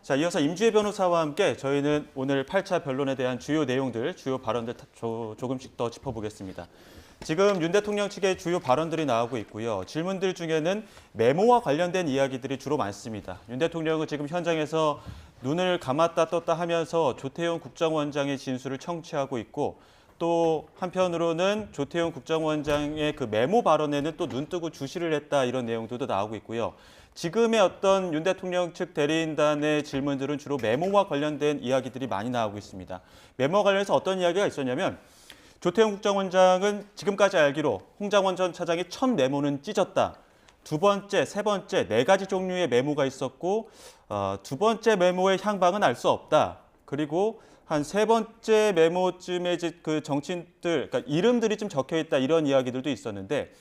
자, 이어서 임주혜 변호사와 함께 저희는 오늘 8차 변론에 대한 주요 내용들, 주요 발언들 조금씩 더 짚어보겠습니다. 지금 윤 대통령 측의 주요 발언들이 나오고 있고요. 질문들 중에는 메모와 관련된 이야기들이 주로 많습니다. 윤 대통령은 지금 현장에서 눈을 감았다 떴다 하면서 조태용 국정원장의 진술을 청취하고 있고, 또 한편으로는 조태용 국정원장의 그 메모 발언에는 또 눈뜨고 주시를 했다, 이런 내용들도 나오고 있고요. 지금의 어떤 윤 대통령 측 대리인단의 질문들은 주로 메모와 관련된 이야기들이 많이 나오고 있습니다. 메모와 관련해서 어떤 이야기가 있었냐면, 조태용 국정원장은 지금까지 알기로 홍장원 전 차장의 첫 메모는 찢었다. 두 번째, 세 번째, 네 가지 종류의 메모가 있었고, 두 번째 메모의 향방은 알 수 없다. 그리고 한 세 번째 메모쯤에 그 정치인들, 그러니까 이름들이 좀 적혀 있다, 이런 이야기들도 있었는데,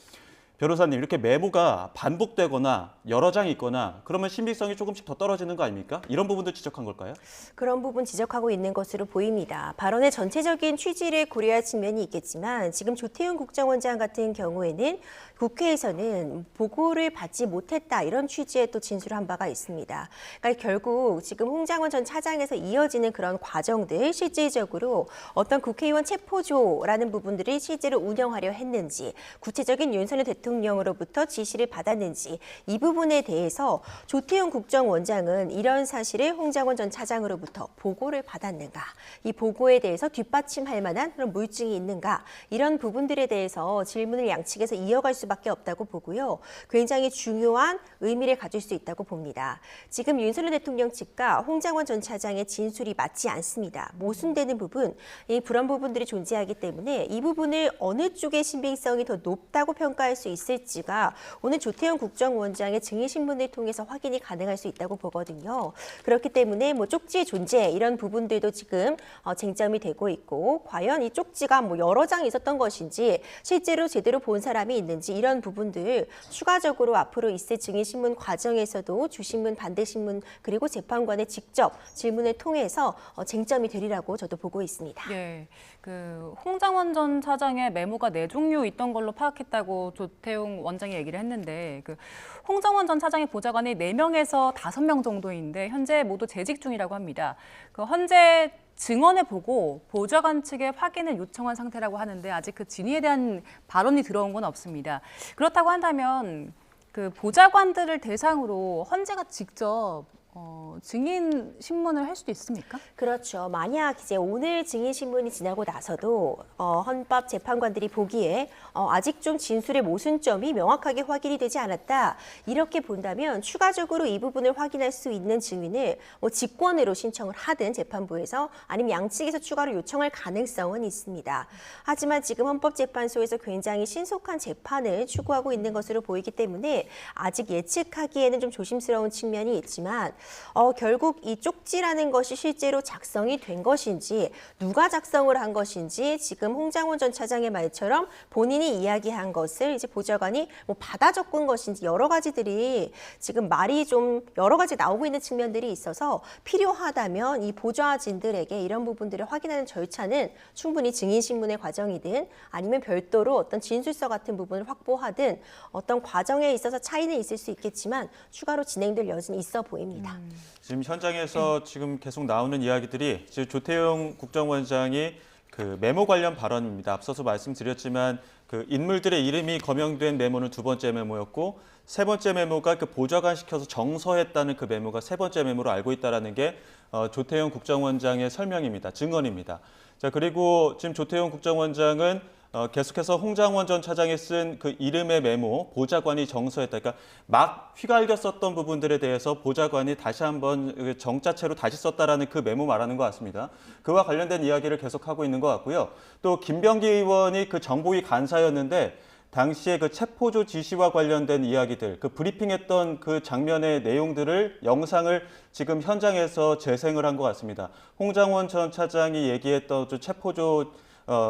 변호사님, 이렇게 메모가 반복되거나 여러 장이 있거나 그러면 신빙성이 조금씩 더 떨어지는 거 아닙니까? 이런 부분도 지적한 걸까요? 그런 부분 지적하고 있는 것으로 보입니다. 발언의 전체적인 취지를 고려할 측면이 있겠지만 지금 조태용 국정원장 같은 경우에는 국회에서는 보고를 받지 못했다, 이런 취지의 또 진술한 바가 있습니다. 그러니까 결국 지금 홍장원 전 차장에서 이어지는 그런 과정들, 실질적으로 어떤 국회의원 체포조라는 부분들이 실제로 운영하려 했는지, 구체적인 윤석열 대통령으로부터 지시를 받았는지, 이 부분에 대해서 조태용 국정원장은 이런 사실을 홍장원 전 차장으로부터 보고를 받았는가, 이 보고에 대해서 뒷받침할 만한 그런 물증이 있는가, 이런 부분들에 대해서 질문을 양측에서 이어갈 수밖에 없다고 보고요. 굉장히 중요한 의미를 가질 수 있다고 봅니다. 지금 윤석열 대통령 측과 홍장원 전 차장의 진술이 맞지 않습니다. 모순되는 부분, 이 불안 부분들이 존재하기 때문에 이 부분을 어느 쪽의 신빙성이 더 높다고 평가할 수 있을지가 오늘 조태용 국정원장의 증인신문을 통해서 확인이 가능할 수 있다고 보거든요. 그렇기 때문에 뭐 쪽지의 존재, 이런 부분들도 지금 쟁점이 되고 있고, 과연 이 쪽지가 뭐 여러 장이 있었던 것인지, 실제로 제대로 본 사람이 있는지, 이런 부분들 추가적으로 앞으로 있을 증인신문 과정에서도 주신문, 반대신문, 그리고 재판관의 직접 질문을 통해서 쟁점이 되리라고 저도 보고 있습니다. 예, 그 홍장원 전 차장의 메모가 4종류 있던 걸로 파악했다고 조태용 원장이 얘기를 했는데, 그 홍장원 전 차장의 보좌관이 4명에서 5명 정도인데 현재 모두 재직 중이라고 합니다. 그 현재 증언을 보고 보좌관 측에 확인을 요청한 상태라고 하는데 아직 그 진위에 대한 발언이 들어온 건 없습니다. 그렇다고 한다면 그 보좌관들을 대상으로 헌재가 직접 증인 신문을 할 수도 있습니까? 그렇죠. 만약 이제 오늘 증인 신문이 지나고 나서도 헌법 재판관들이 보기에 아직 좀 진술의 모순점이 명확하게 확인이 되지 않았다, 이렇게 본다면 추가적으로 이 부분을 확인할 수 있는 증인을 직권으로 신청을 하든 재판부에서, 아니면 양측에서 추가로 요청할 가능성은 있습니다. 하지만 지금 헌법재판소에서 굉장히 신속한 재판을 추구하고 있는 것으로 보이기 때문에 아직 예측하기에는 좀 조심스러운 측면이 있지만, 결국 이 쪽지라는 것이 실제로 작성이 된 것인지, 누가 작성을 한 것인지, 지금 홍장원 전 차장의 말처럼 본인이 이야기한 것을 이제 보좌관이 뭐 받아 적은 것인지, 여러 가지들이 지금 말이 좀 여러 가지 나오고 있는 측면들이 있어서 필요하다면 이 보좌진들에게 이런 부분들을 확인하는 절차는 충분히 증인신문의 과정이든 아니면 별도로 어떤 진술서 같은 부분을 확보하든 어떤 과정에 있어서 차이는 있을 수 있겠지만 추가로 진행될 여지는 있어 보입니다. 지금 현장에서 지금 계속 나오는 이야기들이 지금 조태용 국정원장이 그 메모 관련 발언입니다. 앞서서 말씀드렸지만 그 인물들의 이름이 거명된 메모는 두 번째 메모였고, 세 번째 메모가 그 보좌관 시켜서 정서했다는 그 메모가 세 번째 메모로 알고 있다는 게 조태용 국정원장의 설명입니다. 증언입니다. 자, 그리고 지금 조태용 국정원장은 계속해서 홍장원 전 차장이 쓴 그 이름의 메모, 보좌관이 정서했다. 그러니까 막 휘갈겨 썼던 부분들에 대해서 보좌관이 다시 한번 정자체로 다시 썼다라는 그 메모 말하는 것 같습니다. 그와 관련된 이야기를 계속하고 있는 것 같고요. 또 김병기 의원이 그 정보위 간사였는데 당시에 그 체포조 지시와 관련된 이야기들, 그 브리핑했던 그 장면의 내용들을, 영상을 지금 현장에서 재생을 한 것 같습니다. 홍장원 전 차장이 얘기했던 체포조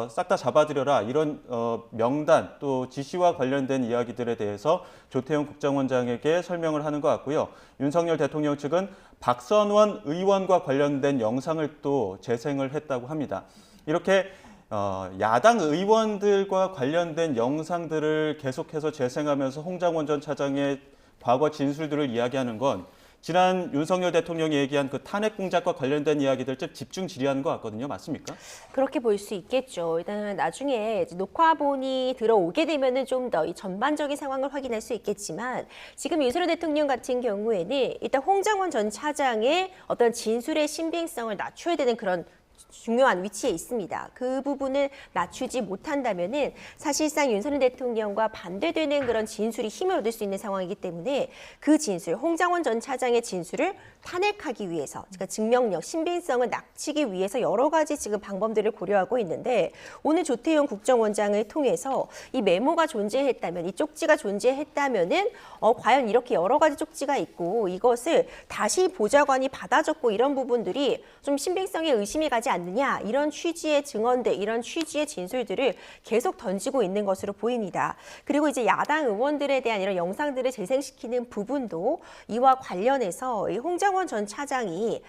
싹 다 잡아들여라, 이런 명단, 또 지시와 관련된 이야기들에 대해서 조태용 국정원장에게 설명을 하는 것 같고요. 윤석열 대통령 측은 박선원 의원과 관련된 영상을 또 재생을 했다고 합니다. 이렇게 야당 의원들과 관련된 영상들을 계속해서 재생하면서 홍장원 전 차장의 과거 진술들을 이야기하는 건 지난 윤석열 대통령이 얘기한 그 탄핵 공작과 관련된 이야기들 좀 집중 질의하는 것 같거든요. 맞습니까? 그렇게 볼 수 있겠죠. 일단 나중에 이제 녹화본이 들어오게 되면은 좀 더 이 전반적인 상황을 확인할 수 있겠지만 지금 윤석열 대통령 같은 경우에는 일단 홍장원 전 차장의 어떤 진술의 신빙성을 낮춰야 되는 그런 중요한 위치에 있습니다. 그 부분을 낮추지 못한다면은 사실상 윤석열 대통령과 반대되는 그런 진술이 힘을 얻을 수 있는 상황이기 때문에 그 진술, 홍장원 전 차장의 진술을 탄핵하기 위해서, 그러니까 증명력, 신빙성을 낮추기 위해서 여러 가지 지금 방법들을 고려하고 있는데 오늘 조태용 국정원장을 통해서 이 메모가 존재했다면, 이 쪽지가 존재했다면은 과연 이렇게 여러 가지 쪽지가 있고 이것을 다시 보좌관이 받아 적고 이런 부분들이 좀 신빙성에 의심이 가지 않느냐, 이런 취지의 증언들, 이런 취지의 진술들을 계속 던지고 있는 것으로 보입니다. 그리고 이제 야당 의원들에 대한 이런 영상들을 재생시키는 부분도 이와 관련해서 이 홍장원 전 차장이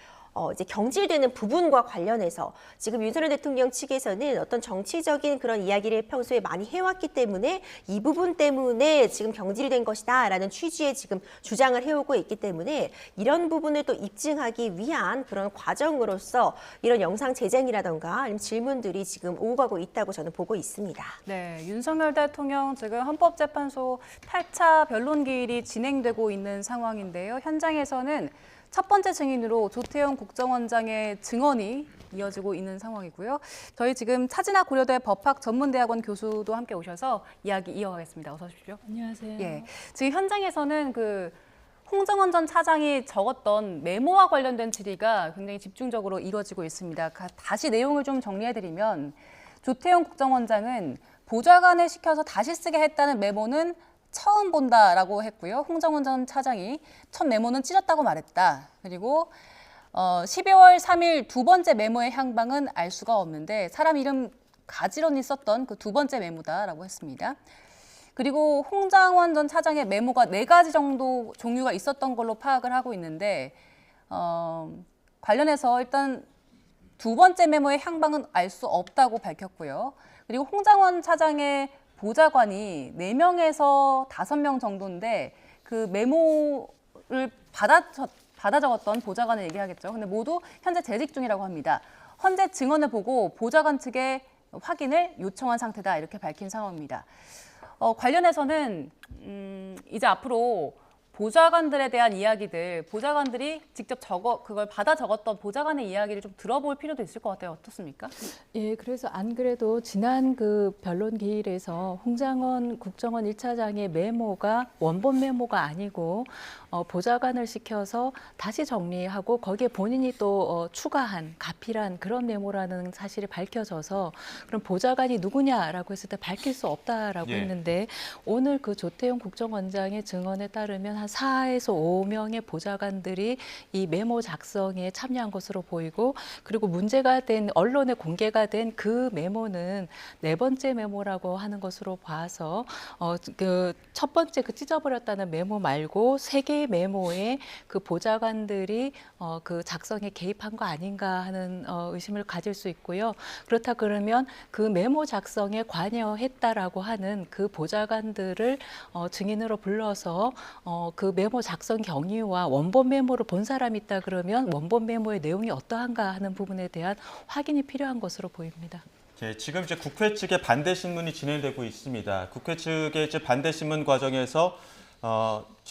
이제 경질되는 부분과 관련해서 지금 윤석열 대통령 측에서는 어떤 정치적인 그런 이야기를 평소에 많이 해왔기 때문에 이 부분 때문에 지금 경질된 것이다라는 취지의 지금 주장을 해오고 있기 때문에 이런 부분을 또 입증하기 위한 그런 과정으로서 이런 영상 재쟁이라던가 아니면 질문들이 지금 오고 가고 있다고 저는 보고 있습니다. 네, 윤석열 대통령 지금 헌법재판소 8차 변론 기일이 진행되고 있는 상황인데요. 현장에서는 첫 번째 증인으로 조태용 국정원장의 증언이 이어지고 있는 상황이고요. 저희 지금 차진아 고려대 법학전문대학원 교수도 함께 오셔서 이야기 이어가겠습니다. 어서 오십시오. 안녕하세요. 예, 지금 현장에서는 그 홍정원 전 차장이 적었던 메모와 관련된 질의가 굉장히 집중적으로 이루어지고 있습니다. 다시 내용을 좀 정리해드리면 조태용 국정원장은 보좌관을 시켜서 다시 쓰게 했다는 메모는 처음 본다라고 했고요. 홍정원 전 차장이 첫 메모는 찢었다고 말했다. 그리고 12월 3일 두 번째 메모의 향방은 알 수가 없는데 사람 이름 가지런히 썼던 그 두 번째 메모다라고 했습니다. 그리고 홍장원 전 차장의 메모가 4가지 정도 종류가 있었던 걸로 파악을 하고 있는데 관련해서 일단 두 번째 메모의 향방은 알 수 없다고 밝혔고요. 그리고 홍장원 차장의 보좌관이 4명에서 5명 정도인데 그 메모를 받아 적었던 보좌관을 얘기하겠죠. 근데 모두 현재 재직 중이라고 합니다. 현재 증언을 보고 보좌관 측에 확인을 요청한 상태다 이렇게 밝힌 상황입니다. 관련해서는 이제 앞으로 보좌관들에 대한 이야기들, 보좌관들이 직접 그걸 받아 적었던 보좌관의 이야기를 좀 들어볼 필요도 있을 것 같아요. 어떻습니까? 예, 그래서 안 그래도 지난 그 변론 기일에서 홍장원 국정원 1차장의 메모가 원본 메모가 아니고 보좌관을 시켜서 다시 정리하고 거기에 본인이 또 추가한 가필한 그런 메모라는 사실이 밝혀져서 그럼 보좌관이 누구냐라고 했을 때 밝힐 수 없다라고 했는데 오늘 그 조태용 국정원장의 증언에 따르면 한 4에서 5명의 보좌관들이 이 메모 작성에 참여한 것으로 보이고 그리고 문제가 된 언론에 공개가 된 그 메모는 4번째 메모라고 하는 것으로 봐서 그 첫 번째 그 찢어버렸다는 메모 말고 3개의 메모에 그 보좌관들이 그 작성에 개입한 거 아닌가 하는 의심을 가질 수 있고요. 그렇다 그러면 그 메모 작성에 관여했다라고 하는 그 보좌관들을 증인으로 불러서 그 메모 작성 경위와 원본 메모를 본 사람이 있다 그러면 원본 메모의 내용이 어떠한가 하는 부분에 대한 확인이 필요한 것으로 보입니다. 네, 지금 이제 국회 측의 반대 신문이 진행되고 있습니다. 국회 측의 이제 반대 신문 과정에서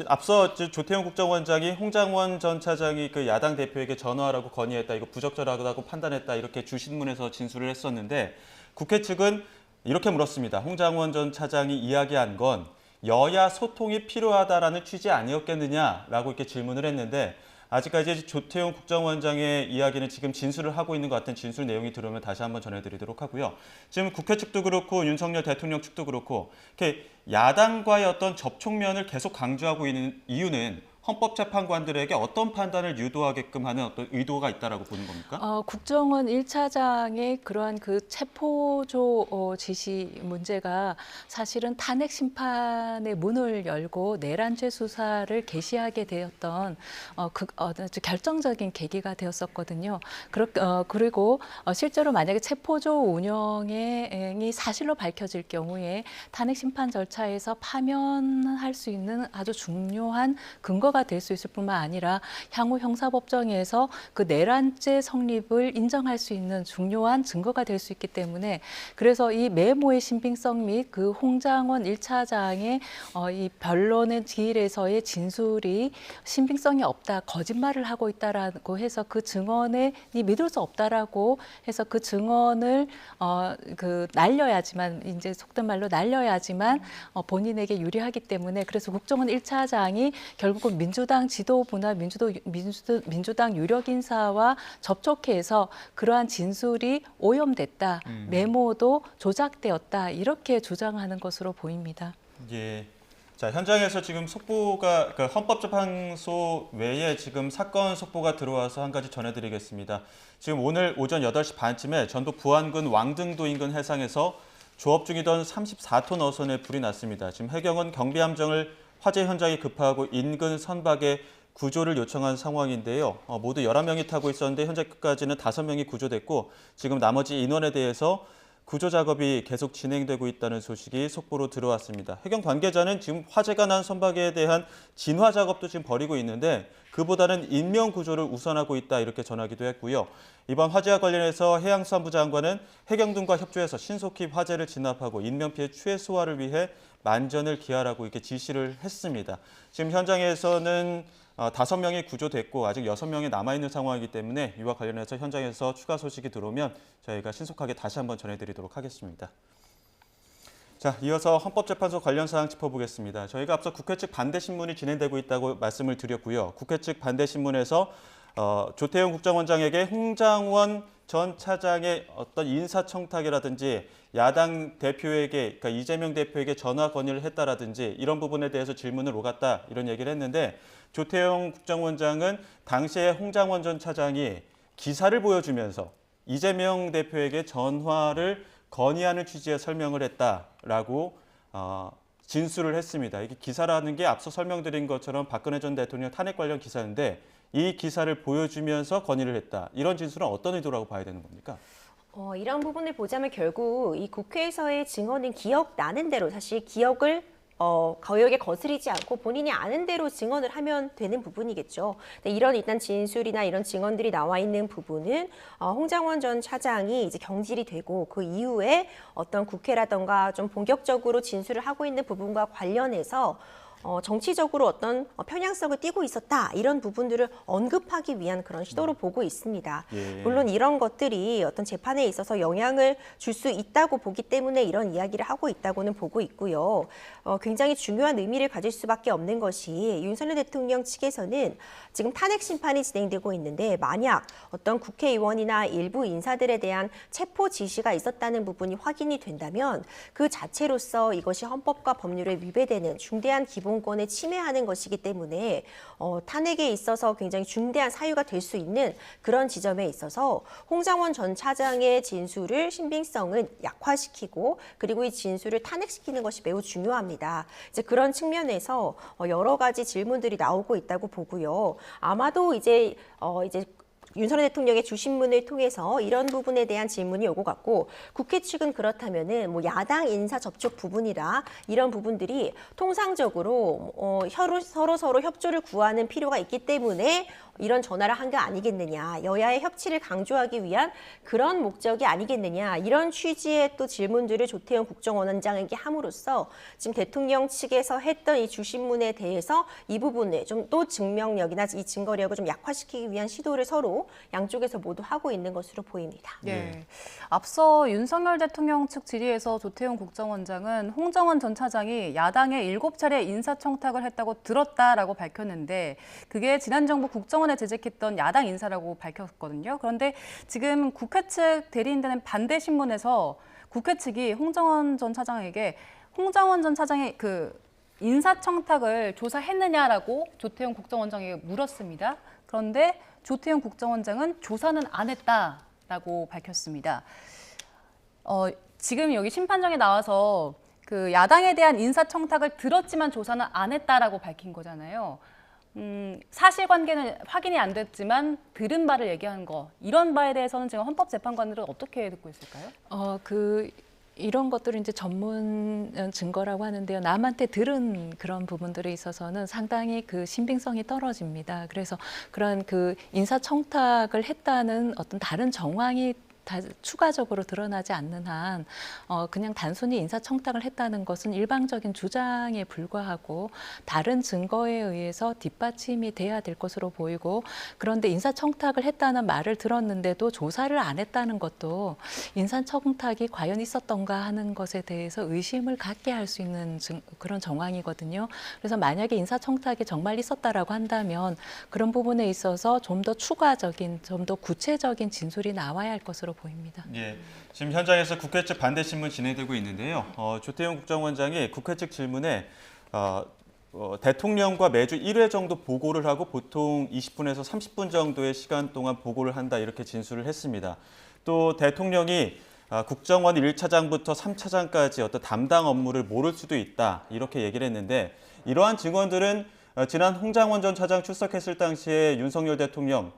앞서 조태용 국정원장이 홍장원 전 차장이 그 야당 대표에게 전화하라고 건의했다, 이거 부적절하다고 판단했다 이렇게 주신문에서 진술을 했었는데 국회 측은 이렇게 물었습니다. 홍장원 전 차장이 이야기한 건 여야 소통이 필요하다라는 취지 아니었겠느냐라고 이렇게 질문을 했는데 아직까지 조태용 국정원장의 이야기는 지금 진술을 하고 있는 것 같은 진술 내용이 들어오면 다시 한번 전해드리도록 하고요. 지금 국회 측도 그렇고 윤석열 대통령 측도 그렇고 이렇게 야당과의 어떤 접촉면을 계속 강조하고 있는 이유는 헌법재판관들에게 어떤 판단을 유도하게끔 하는 어떤 의도가 있다라고 보는 겁니까? 국정원 1차장의 그러한 그 체포조 지시 문제가 사실은 탄핵 심판의 문을 열고 내란죄 수사를 개시하게 되었던 아주 결정적인 계기가 되었었거든요. 그리고 실제로 만약에 체포조 운영이 사실로 밝혀질 경우에 탄핵 심판 절차에서 파면할 수 있는 아주 중요한 근거가 증거가 될 수 있을 뿐만 아니라 향후 형사법정에서 그 내란죄 성립을 인정할 수 있는 중요한 증거가 될 수 있기 때문에 그래서 이 메모의 신빙성 및 그 홍장원 1차장의 이 변론의 기일에서의 진술이 신빙성이 없다, 거짓말을 하고 있다라고 해서 그 증언에 믿을 수 없다라고 해서 그 증언을 날려야지만 이제 속된 말로 날려야지만 본인에게 유리하기 때문에 그래서 국정원 1차장이 결국은 민주당 지도부나 민주당 유력 인사와 접촉해서 그러한 진술이 오염됐다, 메모도 조작되었다 이렇게 주장하는 것으로 보입니다. 예. 자, 현장에서 지금 속보가 그러니까 헌법재판소 외에 지금 사건 속보가 들어와서 한 가지 전해드리겠습니다. 지금 오늘 오전 8시 반쯤에 전북 부안군 왕등도 인근 해상에서 조업 중이던 34톤 어선에 불이 났습니다. 지금 해경은 경비함정을 화재 현장에 급파하고 인근 선박에 구조를 요청한 상황인데요. 모두 11명이 타고 있었는데 현재 끝까지는 5명이 구조됐고 지금 나머지 인원에 대해서 구조 작업이 계속 진행되고 있다는 소식이 속보로 들어왔습니다. 해경 관계자는 지금 화재가 난 선박에 대한 진화 작업도 지금 벌이고 있는데 그보다는 인명 구조를 우선하고 있다 이렇게 전하기도 했고요. 이번 화재와 관련해서 해양수산부 장관은 해경 등과 협조해서 신속히 화재를 진압하고 인명피해 최소화를 위해 만전을 기하라고 이렇게 지시를 했습니다. 지금 현장에서는 5명이 구조됐고 아직 6명이 남아있는 상황이기 때문에 이와 관련해서 현장에서 추가 소식이 들어오면 저희가 신속하게 다시 한번 전해드리도록 하겠습니다. 자, 이어서 헌법재판소 관련 사항 짚어보겠습니다. 저희가 앞서 국회 측 반대 신문이 진행되고 있다고 말씀을 드렸고요. 국회 측 반대 신문에서 조태용 국정원장에게 홍장원 전 차장의 어떤 인사청탁이라든지 야당 대표에게, 그러니까 이재명 대표에게 전화 건의를 했다라든지 이런 부분에 대해서 질문을 오갔다 이런 얘기를 했는데 조태용 국정원장은 당시에 홍장원 전 차장이 기사를 보여주면서 이재명 대표에게 전화를 건의하는 취지의 설명을 했다라고 진술을 했습니다. 이게 기사라는 게 앞서 설명드린 것처럼 박근혜 전 대통령 탄핵 관련 기사인데 이 기사를 보여주면서 건의를 했다. 이런 진술은 어떤 의도라고 봐야 되는 겁니까? 이런 부분을 보자면 결국 이 국회에서의 증언은 기억나는 대로 사실 기억을 거역에 거스리지 않고 본인이 아는 대로 증언을 하면 되는 부분이겠죠. 근데 이런 일단 진술이나 이런 증언들이 나와 있는 부분은 홍장원 전 차장이 이제 경질이 되고 그 이후에 어떤 국회라던가 좀 본격적으로 진술을 하고 있는 부분과 관련해서 정치적으로 어떤 편향성을 띠고 있었다 이런 부분들을 언급하기 위한 그런 시도로 보고 있습니다. 예. 물론 이런 것들이 어떤 재판에 있어서 영향을 줄 수 있다고 보기 때문에 이런 이야기를 하고 있다고는 보고 있고요. 굉장히 중요한 의미를 가질 수밖에 없는 것이 윤석열 대통령 측에서는 지금 탄핵 심판이 진행되고 있는데 만약 어떤 국회의원이나 일부 인사들에 대한 체포 지시가 있었다는 부분이 확인이 된다면 그 자체로서 이것이 헌법과 법률에 위배되는 중대한 기본권에 침해하는 것이기 때문에 탄핵에 있어서 굉장히 중대한 사유가 될 수 있는 그런 지점에 있어서 홍장원 전 차장의 진술을 신빙성을 약화시키고 그리고 이 진술을 탄핵시키는 것이 매우 중요합니다. 이제 그런 측면에서 여러 가지 질문들이 나오고 있다고 보고요. 아마도 이제 윤석열 대통령의 주신문을 통해서 이런 부분에 대한 질문이 오고 갔고 국회 측은 그렇다면은 뭐 야당 인사 접촉 부분이라 이런 부분들이 통상적으로 서로 협조를 구하는 필요가 있기 때문에 이런 전화를 한 게 아니겠느냐, 여야의 협치를 강조하기 위한 그런 목적이 아니겠느냐 이런 취지의 또 질문들을 조태용 국정원장에게 함으로써 지금 대통령 측에서 했던 이 주신문에 대해서 이 부분을 좀 또 증명력이나 이 증거력을 좀 약화시키기 위한 시도를 서로 양쪽에서 모두 하고 있는 것으로 보입니다. 네. 앞서 윤석열 대통령 측 질의에서 조태용 국정원장은 홍정원 전 차장이 야당에 7차례 인사청탁을 했다고 들었다라고 밝혔는데 그게 지난 정부 국정원에 재직했던 야당 인사라고 밝혔거든요. 그런데 지금 국회 측 대리인단은 반대 신문에서 국회 측이 홍정원 전 차장에게 홍정원 전 차장의 그 인사청탁을 조사했느냐라고 조태용 국정원장에게 물었습니다. 그런데 조태용 국정원장은 조사는 안 했다라고 밝혔습니다. 지금 여기 심판정에 나와서 그 야당에 대한 인사청탁을 들었지만 조사는 안 했다라고 밝힌 거잖아요. 사실관계는 확인이 안 됐지만 들은 바를 얘기한 거 이런 바에 대해서는 지금 헌법재판관들은 어떻게 듣고 있을까요? 이런 것들은 이제 전문 증거라고 하는데요. 남한테 들은 그런 부분들에 있어서는 상당히 그 신빙성이 떨어집니다. 그래서 그런 그 인사청탁을 했다는 어떤 다른 정황이 추가적으로 드러나지 않는 한 그냥 단순히 인사청탁을 했다는 것은 일방적인 주장에 불과하고 다른 증거에 의해서 뒷받침이 돼야 될 것으로 보이고, 그런데 인사청탁을 했다는 말을 들었는데도 조사를 안 했다는 것도 인사청탁이 과연 있었던가 하는 것에 대해서 의심을 갖게 할 수 있는 그런 정황이거든요. 그래서 만약에 인사청탁이 정말 있었다라고 한다면 그런 부분에 있어서 좀 더 추가적인, 좀 더 구체적인 진술이 나와야 할 것으로 보입니다. 예, 지금 현장에서 국회 측 반대 신문 진행되고 있는데요. 조태용 국정원장이 국회 측 질문에 대통령과 매주 1회 정도 보고를 하고 보통 20분에서 30분 정도의 시간 동안 보고를 한다, 이렇게 진술을 했습니다. 또 대통령이 국정원 1차장부터 3차장까지 어떤 담당 업무를 모를 수도 있다, 이렇게 얘기를 했는데, 이러한 증언들은 지난 홍장원 전 차장 출석했을 당시에 윤석열 대통령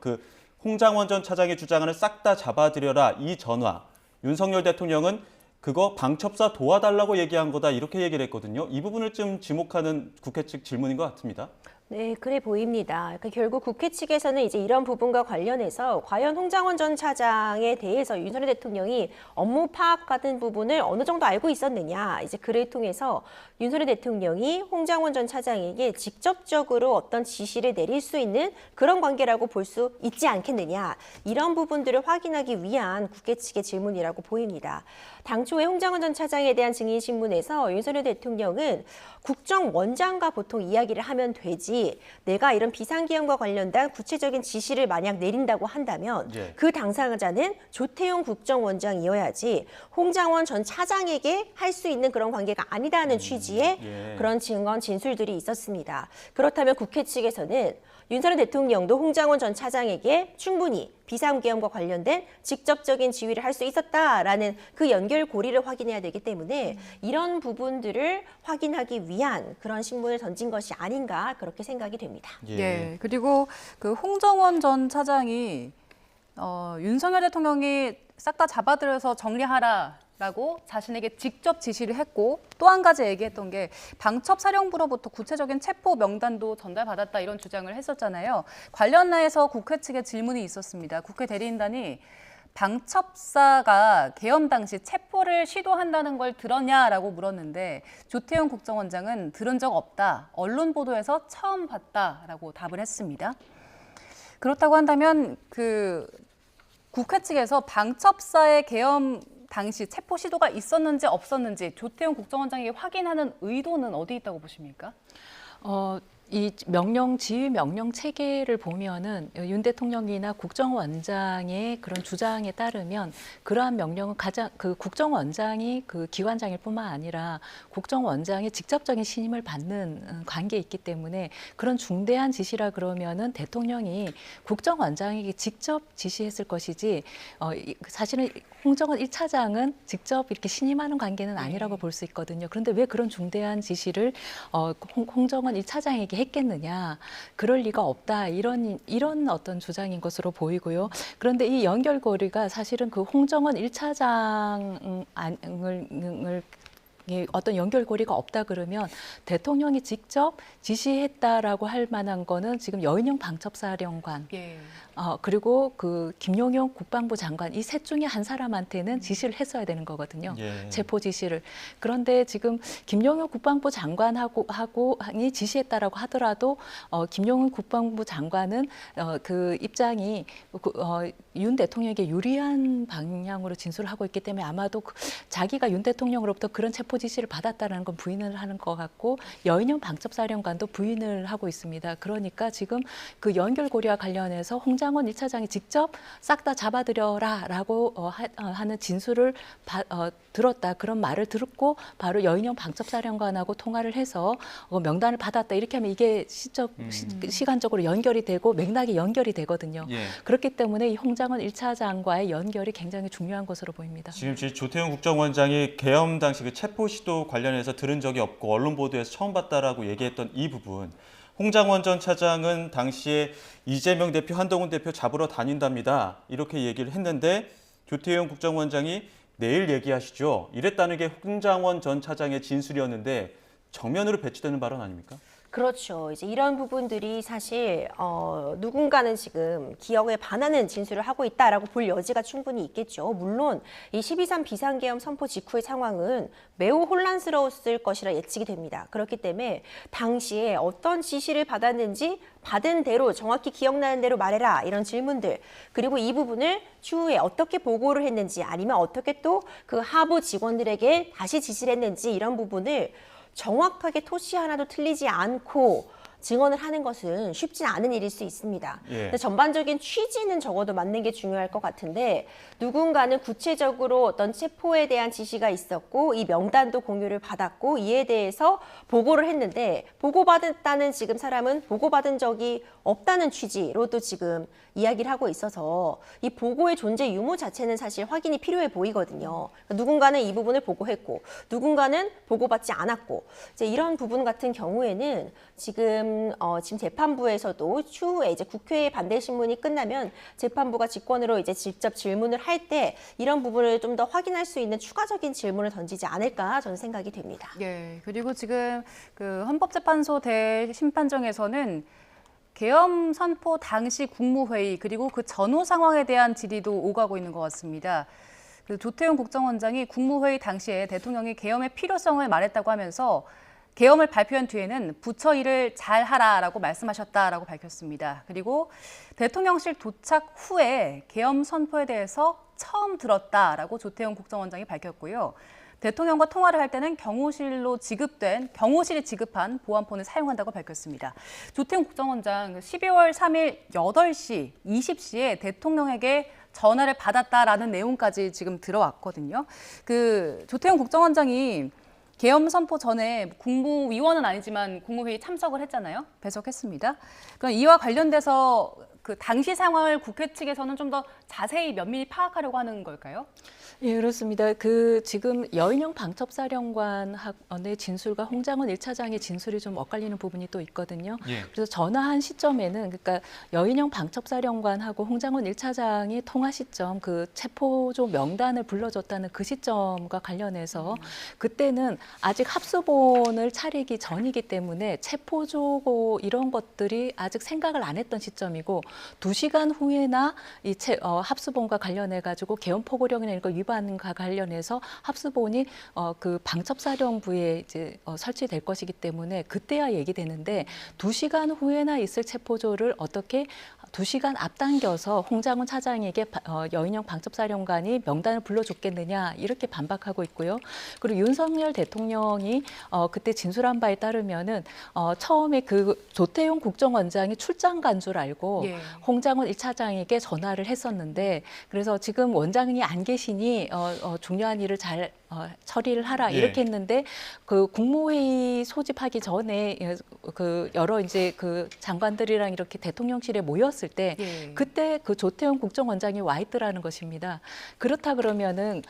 홍장원 전 차장이 주장하는 싹 다 잡아들여라 이 전화, 윤석열 대통령은 그거 방첩사 도와달라고 얘기한 거다, 이렇게 얘기를 했거든요. 이 부분을 좀 지목하는 국회 측 질문인 것 같습니다. 네, 그래 보입니다. 그러니까 결국 국회 측에서는 이제 이런 부분과 관련해서 과연 홍장원 전 차장에 대해서 윤석열 대통령이 업무 파악 같은 부분을 어느 정도 알고 있었느냐, 이제 그를 통해서 윤석열 대통령이 홍장원 전 차장에게 직접적으로 어떤 지시를 내릴 수 있는 그런 관계라고 볼 수 있지 않겠느냐, 이런 부분들을 확인하기 위한 국회 측의 질문이라고 보입니다. 당초에 홍장원 전 차장에 대한 증인 신문에서 윤석열 대통령은 국정원장과 보통 이야기를 하면 되지, 내가 이런 비상기업과 관련된 구체적인 지시를 만약 내린다고 한다면 그 당사자는 조태용 국정원장이어야지 홍장원 전 차장에게 할 수 있는 그런 관계가 아니다는 취지의 그런 증언 진술들이 있었습니다. 그렇다면 국회 측에서는 윤석열 대통령도 홍장원 전 차장에게 충분히 비상계엄과 관련된 직접적인 지휘를 할 수 있었다라는 그 연결고리를 확인해야 되기 때문에 이런 부분들을 확인하기 위한 그런 신문을 던진 것이 아닌가, 그렇게 생각이 됩니다. 예. 그리고 그 홍정원 전 차장이 윤석열 대통령이 싹 다 잡아들여서 정리하라라고 자신에게 직접 지시를 했고, 또 한 가지 얘기했던 게 방첩사령부로부터 구체적인 체포 명단도 전달받았다, 이런 주장을 했었잖아요. 관련해서 국회 측에 질문이 있었습니다. 국회 대리인단이 방첩사가 계엄 당시 체포를 시도한다는 걸 들었냐라고 물었는데, 조태용 국정원장은 들은 적 없다, 언론 보도에서 처음 봤다라고 답을 했습니다. 그렇다고 한다면 국회 측에서 방첩사의 계엄 당시 체포 시도가 있었는지 없었는지 조태용 국정원장에게 확인하는 의도는 어디 있다고 보십니까? 이 지휘 명령 체계를 보면은 윤 대통령이나 국정원장의 그런 주장에 따르면 그러한 명령은 국정원장이 기관장일 뿐만 아니라 국정원장이 직접적인 신임을 받는 관계에 있기 때문에, 그런 중대한 지시라 그러면은 대통령이 국정원장에게 직접 지시했을 것이지, 사실은 홍정원 1차장은 직접 이렇게 신임하는 관계는 아니라고 볼 수 있거든요. 그런데 왜 그런 중대한 지시를 홍정원 1차장에게 했겠느냐, 그럴 리가 없다, 이런 어떤 주장인 것으로 보이고요. 그런데 이 연결고리가 사실은 그 홍정원 1차장을 어떤 연결고리가 없다 그러면 대통령이 직접 지시했다라고 할 만한 거는 지금 여인영 방첩사령관, 그리고 김용현 국방부 장관, 이 셋 중에 한 사람한테는 지시를 했어야 되는 거거든요. 체포 지시를. 그런데 지금 김용현 국방부 장관이 지시했다라고 하더라도 김용현 국방부 장관은 그 입장이 윤 대통령에게 유리한 방향으로 진술을 하고 있기 때문에 아마도 자기가 윤 대통령으로부터 그런 체포 지시를 받았다는 건 부인을 하는 것 같고, 여인영 방첩사령관도 부인을 하고 있습니다. 그러니까 지금 그 연결고리와 관련해서 홍장원 1차장이 직접 싹 다 잡아들여라라고 하는 진술을 들었다, 그런 말을 듣고 바로 여인영 방첩사령관하고 통화를 해서 명단을 받았다, 이렇게 하면 이게 시간적으로 연결이 되고 맥락이 연결이 되거든요. 그렇기 때문에 이 홍장원 1차장과의 연결이 굉장히 중요한 것으로 보입니다. 지금 조태용 국정원장이 계엄 당시 그 체포 시도 관련해서 들은 적이 없고 언론 보도에서 처음 봤다라고 얘기했던 이 부분, 홍장원 전 차장은 당시에 이재명 대표, 한동훈 대표 잡으러 다닌답니다, 이렇게 얘기를 했는데 조태용 국정원장이 내일 얘기하시죠. 이랬다는 게 홍장원 전 차장의 진술이었는데 정면으로 배치되는 발언 아닙니까? 그렇죠. 이제 이런 부분들이 사실 누군가는 지금 기억에 반하는 진술을 하고 있다라고 볼 여지가 충분히 있겠죠. 물론 이 12.3 비상계엄 선포 직후의 상황은 매우 혼란스러웠을 것이라 예측이 됩니다. 그렇기 때문에 당시에 어떤 지시를 받았는지 받은 대로 정확히 기억나는 대로 말해라 이런 질문들, 그리고 이 부분을 추후에 어떻게 보고를 했는지 아니면 어떻게 또 그 하부 직원들에게 다시 지시를 했는지 이런 부분을 정확하게 토시 하나도 틀리지 않고 증언을 하는 것은 쉽지 않은 일일 수 있습니다. 예. 근데 전반적인 취지는 적어도 맞는 게 중요할 것 같은데, 누군가는 구체적으로 어떤 체포에 대한 지시가 있었고 이 명단도 공유를 받았고 이에 대해서 보고를 했는데, 보고받았다는 지금 사람은 보고받은 적이 없다는 취지로도 지금 이야기를 하고 있어서 이 보고의 존재 유무 자체는 사실 확인이 필요해 보이거든요. 그러니까 누군가는 이 부분을 보고했고 누군가는 보고받지 않았고, 이제 이런 부분 같은 경우에는 지금 재판부에서도 추후에 이제 국회의 반대 신문이 끝나면 재판부가 직권으로 이제 직접 질문을 할 때 이런 부분을 좀 더 확인할 수 있는 추가적인 질문을 던지지 않을까 저는 생각이 됩니다. 예, 그리고 지금 그 헌법재판소 대심판정에서는 계엄 선포 당시 국무회의 그리고 그 전후 상황에 대한 질의도 오가고 있는 것 같습니다. 그 조태용 국정원장이 국무회의 당시에 대통령이 계엄의 필요성을 말했다고 하면서 계엄을 발표한 뒤에는 부처 일을 잘하라라고 말씀하셨다라고 밝혔습니다. 그리고 대통령실 도착 후에 계엄 선포에 대해서 처음 들었다라고 조태용 국정원장이 밝혔고요. 대통령과 통화를 할 때는 경호실이 지급한 보안폰을 사용한다고 밝혔습니다. 조태용 국정원장 12월 3일 8시 20시에 대통령에게 전화를 받았다라는 내용까지 지금 들어왔거든요. 그 조태용 국정원장이 계엄 선포 전에 국무위원은 아니지만 국무회의 참석을 했잖아요. 배석했습니다. 그럼 이와 관련돼서 그 당시 상황을 국회 측에서는 좀 더 자세히 면밀히 파악하려고 하는 걸까요? 예, 그렇습니다. 그 지금 여인영 방첩사령관의 진술과 홍장원 1차장의 진술이 좀 엇갈리는 부분이 또 있거든요. 예. 그래서 전화한 시점에는 그러니까 여인영 방첩사령관하고 홍장원 1차장이 통화 시점, 그 체포조 명단을 불러줬다는 그 시점과 관련해서 그때는 아직 합수본을 차리기 전이기 때문에 체포조고 이런 것들이 아직 생각을 안 했던 시점이고 2시간 후에나 이 합수본과 관련해 가지고 계엄 포고령이나 이런 거 위반과 관련해서 합수본이 그 방첩사령부에 이제 설치될 것이기 때문에 그때야 얘기되는데 2시간 후에나 있을 체포조를 어떻게 2시간 앞당겨서 홍장원 차장에게 여인영 방첩사령관이 명단을 불러줬겠느냐 이렇게 반박하고 있고요. 그리고 윤석열 대통령이 그때 진술한 바에 따르면은 처음에 그 조태용 국정원장이 출장 간 줄 알고 예. 홍장원 1차장에게 전화를 했었는데 그래서 지금 원장이 안 계시니 중요한 일을 잘 처리를 하라 예. 이렇게 했는데 그 국무회의 소집하기 전에 그 여러 이제 그 장관들이랑 이렇게 대통령실에 모였을 때 예. 그때 그 조태용 국정원장이 와 있더라는 것입니다. 그렇다 그러면은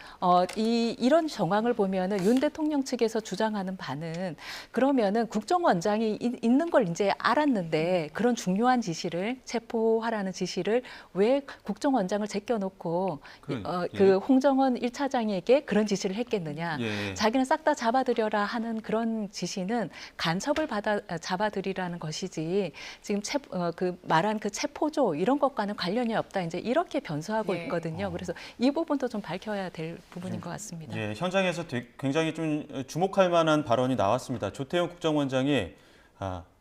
이런 정황을 보면은 윤 대통령 측에서 주장하는 바는 그러면은 국정원장이 있는 걸 이제 알았는데 그런 중요한 지시를 체포하라는 지시를 왜 국정원장을 제껴놓고 그 홍정원 1차장에게 그런 지시를 했겠느냐. 예. 자기는 싹 다 잡아들여라 하는 그런 지시는 간첩을 받아 잡아들이라는 것이지 지금 그 말한 그 체포조 이런 것과는 관련이 없다. 이제 이렇게 변수하고 예. 있거든요. 그래서 이 부분도 좀 밝혀야 될 부분인 것 같습니다. 예, 현장에서 굉장히 좀 주목할 만한 발언이 나왔습니다. 조태용 국정원장이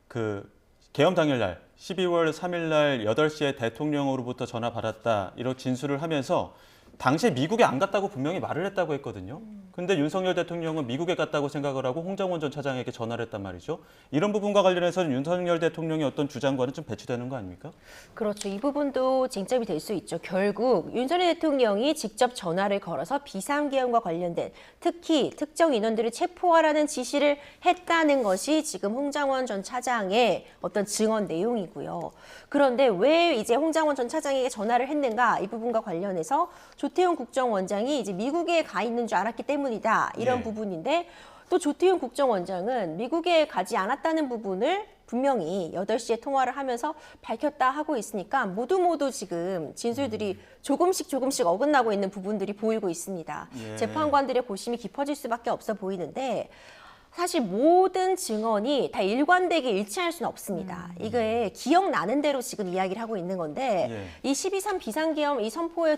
그 계엄 당일날 12월 3일날 8시에 대통령으로부터 전화 받았다 이런 진술을 하면서 당시에 미국에 안 갔다고 분명히 말을 했다고 했거든요. 그런데 윤석열 대통령은 미국에 갔다고 생각을 하고 홍장원 전 차장에게 전화를 했단 말이죠. 이런 부분과 관련해서는 윤석열 대통령의 어떤 주장과는 좀 배치되는 거 아닙니까? 그렇죠. 이 부분도 쟁점이 될 수 있죠. 결국 윤석열 대통령이 직접 전화를 걸어서 비상계엄과 관련된 특히 특정 인원들을 체포하라는 지시를 했다는 것이 지금 홍장원 전 차장의 어떤 증언 내용이고요. 그런데 왜 이제 홍장원 전 차장에게 전화를 했는가 이 부분과 관련해서 조태용 국정원장이 이제 미국에 가 있는 줄 알았기 때문이다. 이런 예. 부분인데 또 조태용 국정원장은 미국에 가지 않았다는 부분을 분명히 8시에 통화를 하면서 밝혔다 하고 있으니까 모두 지금 진술들이 조금씩 어긋나고 있는 부분들이 보이고 있습니다. 예. 재판관들의 고심이 깊어질 수밖에 없어 보이는데 사실 모든 증언이 다 일관되게 일치할 수는 없습니다. 이게 기억나는 대로 지금 이야기를 하고 있는 건데 이 12.3 비상계엄 이 선포와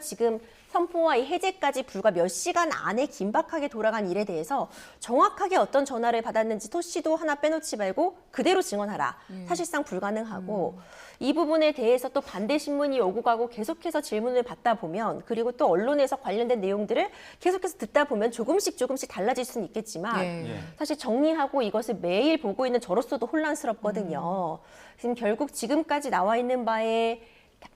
이 해제까지 불과 몇 시간 안에 긴박하게 돌아간 일에 대해서 정확하게 어떤 전화를 받았는지 토씨도 하나 빼놓지 말고 그대로 증언하라. 사실상 불가능하고 이 부분에 대해서 또 반대 신문이 오고 가고 계속해서 질문을 받다 보면 그리고 또 언론에서 관련된 내용들을 계속해서 듣다 보면 조금씩 달라질 수는 있겠지만 예. 사실 정리하고 이것을 매일 보고 있는 저로서도 혼란스럽거든요. 지금 결국 지금까지 나와 있는 바에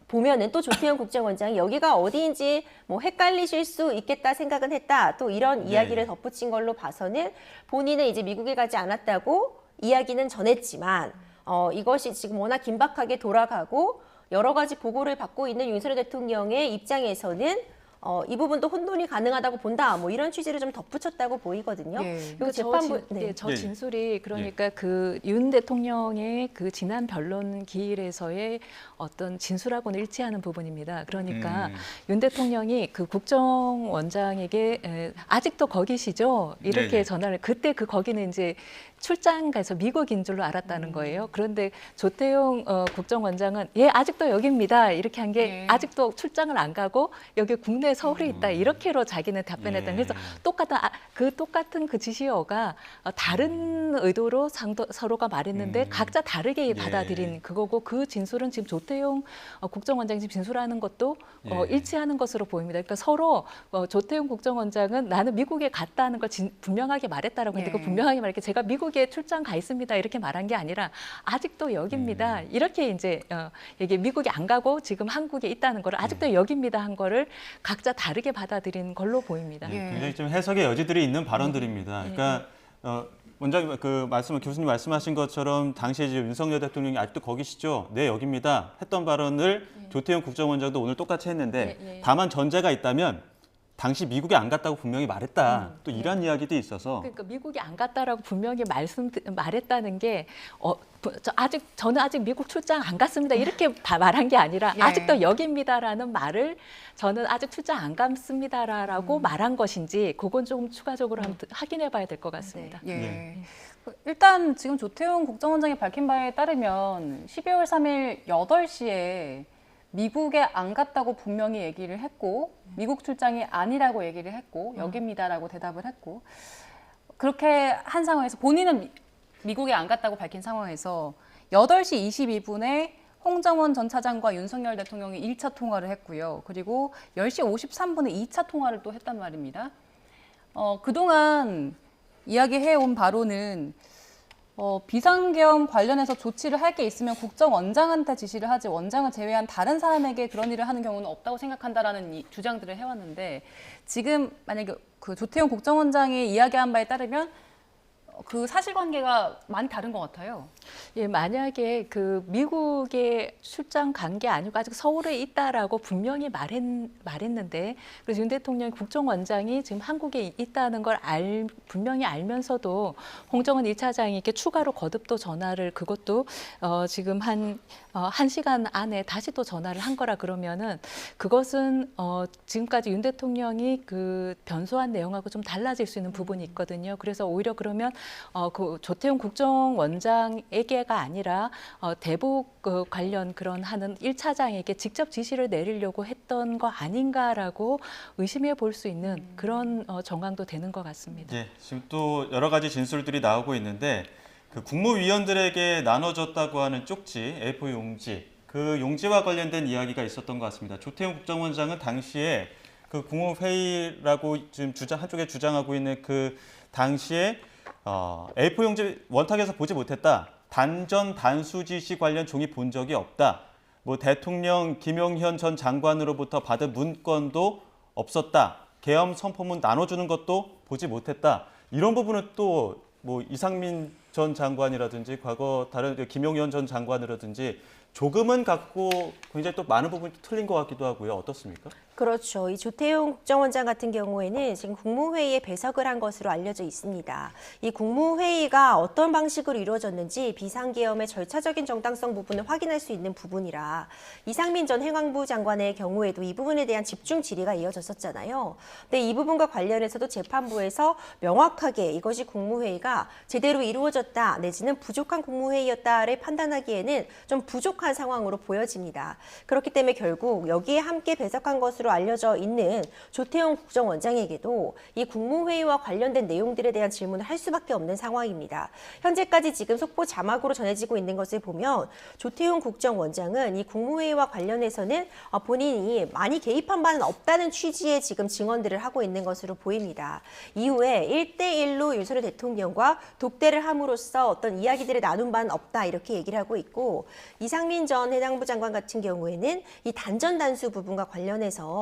보면은 또 조태현 국정원장이 여기가 어디인지 뭐 헷갈리실 수 있겠다 생각은 했다. 또 이런 이야기를 덧붙인 걸로 봐서는 본인은 이제 미국에 가지 않았다고 이야기는 전했지만 이것이 지금 워낙 긴박하게 돌아가고 여러 가지 보고를 받고 있는 윤석열 대통령의 입장에서는 이 부분도 혼돈이 가능하다고 본다. 뭐 이런 취지를 좀 덧붙였다고 보이거든요. 예. 그리고 재판부 저 진술이 그러니까 그 윤 대통령의 그 지난 변론 기일에서의 어떤 진술하고는 일치하는 부분입니다. 그러니까 윤 대통령이 그 국정원장에게 아직도 거기시죠? 이렇게 네네. 전화를 그때 거기는 이제 출장 가서 미국인 줄로 알았다는 거예요. 그런데 조태용 국정원장은 예 아직도 여기입니다. 이렇게 한 게 예. 아직도 출장을 안 가고 여기 국내 서울에 있다 이렇게로 자기는 답변했다. 그래서 똑같은 그 지시어가 다른 의도로 서로가 말했는데 각자 다르게 받아들인 그거고 그 진술은 지금 조태용 국정원장이 지금 진술하는 것도 일치하는 것으로 보입니다. 그러니까 서로 조태용 국정원장은 나는 미국에 갔다는 걸 분명하게 말했다라고 했는데 그 분명하게 말했게 제가 미국에 출장 가 있습니다 이렇게 말한 게 아니라 아직도 여기입니다 이렇게 이제 이게 미국에 안 가고 지금 한국에 있다는 거를 아직도 여기입니다 한 거를 각자 다르게 받아들인 걸로 보입니다. 굉장히 좀 해석의 여지들이 있는 발언들입니다. 그러니까 원장님 교수님 말씀하신 것처럼 당시에 이제 윤석열 대통령이 아직도 거기시죠? 네 여기입니다. 했던 발언을 조태용 국정원장도 오늘 똑같이 했는데 다만 전제가 있다면 당시 미국에 안 갔다고 분명히 말했다. 또 이런 이야기도 있어서. 그러니까 미국에 안 갔다라고 분명히 말했다는 게 저는 아직 미국 출장 안 갔습니다. 이렇게 다 말한 게 아니라 아직도 여기입니다라는 말을 저는 아직 출장 안 갔습니다라고 말한 것인지 그건 조금 추가적으로 한번 확인해 봐야 될 것 같습니다. 일단 지금 조태용 국정원장이 밝힌 바에 따르면 12월 3일 8시에 미국에 안 갔다고 분명히 얘기를 했고 미국 출장이 아니라고 얘기를 했고 여기입니다라고 대답을 했고 그렇게 한 상황에서 본인은 미국에 안 갔다고 밝힌 상황에서 8시 22분에 홍정원 전 차장과 윤석열 대통령이 1차 통화를 했고요. 그리고 10시 53분에 2차 통화를 또 했단 말입니다. 그동안 이야기해온 바로는 비상계엄 관련해서 조치를 할 게 있으면 국정원장한테 지시를 하지 원장을 제외한 다른 사람에게 그런 일을 하는 경우는 없다고 생각한다라는 이 주장들을 해왔는데 지금 만약에 그 조태용 국정원장이 이야기한 바에 따르면 그 사실관계가 많이 다른 것 같아요. 예, 만약에 그 미국에 출장 간 게 아니고 아직 서울에 있다라고 분명히 말했는데 그래서 윤 대통령 국정원장이 지금 한국에 있다는 걸 분명히 알면서도 홍정원 1차장에게 추가로 거듭 또 전화를 그것도 지금 한 1시간 안에 다시 또 전화를 한 거라 그러면은 그것은 지금까지 윤 대통령이 그 변소한 내용하고 좀 달라질 수 있는 부분이 있거든요. 그래서 오히려 그러면 그 조태용 국정원장에게가 아니라 대북 관련 그런 하는 1차장에게 직접 지시를 내리려고 했던 거 아닌가라고 의심해 볼 수 있는 그런 정황도 되는 것 같습니다. 예, 지금 또 여러 가지 진술들이 나오고 있는데 그 국무위원들에게 나눠줬다고 하는 쪽지, A4 용지, 그 용지와 관련된 이야기가 있었던 것 같습니다. 조태용 국정원장은 당시에 그 국무회의라고 지금 한쪽에 주장하고 있는 그 당시에 A4 용지 원탁에서 보지 못했다. 단전 단수 지시 관련 종이 본 적이 없다. 뭐 대통령 김용현 전 장관으로부터 받은 문건도 없었다. 계엄 선포문 나눠주는 것도 보지 못했다. 이런 부분은 또 뭐 이상민 전 장관이라든지 과거 다른 김용현 전 장관이라든지 조금은 같고 굉장히 또 많은 부분이 틀린 것 같기도 하고요. 어떻습니까? 그렇죠. 이 조태용 국정원장 같은 경우에는 지금 국무회의에 배석을 한 것으로 알려져 있습니다. 이 국무회의가 어떤 방식으로 이루어졌는지 비상계엄의 절차적인 정당성 부분을 확인할 수 있는 부분이라 이상민 전 행안부 장관의 경우에도 이 부분에 대한 집중 질의가 이어졌었잖아요. 근데 이 부분과 관련해서도 재판부에서 명확하게 이것이 국무회의가 제대로 이루어졌다 내지는 부족한 국무회의였다를 판단하기에는 좀 부족한 상황으로 보여집니다. 그렇기 때문에 결국 여기에 함께 배석한 것으로 알려져 있는 조태용 국정원장에게도 이 국무회의와 관련된 내용들에 대한 질문을 할 수밖에 없는 상황입니다. 현재까지 지금 속보 자막으로 전해지고 있는 것을 보면 조태용 국정원장은 이 국무회의와 관련해서는 본인이 많이 개입한 바는 없다는 취지의 지금 증언들을 하고 있는 것으로 보입니다. 이후에 1대1로 윤석열 대통령과 독대를 함으로써 어떤 이야기들을 나눈 바는 없다 이렇게 얘기를 하고 있고 이상민 전 해당부 장관 같은 경우에는 이 단전 단수 부분과 관련해서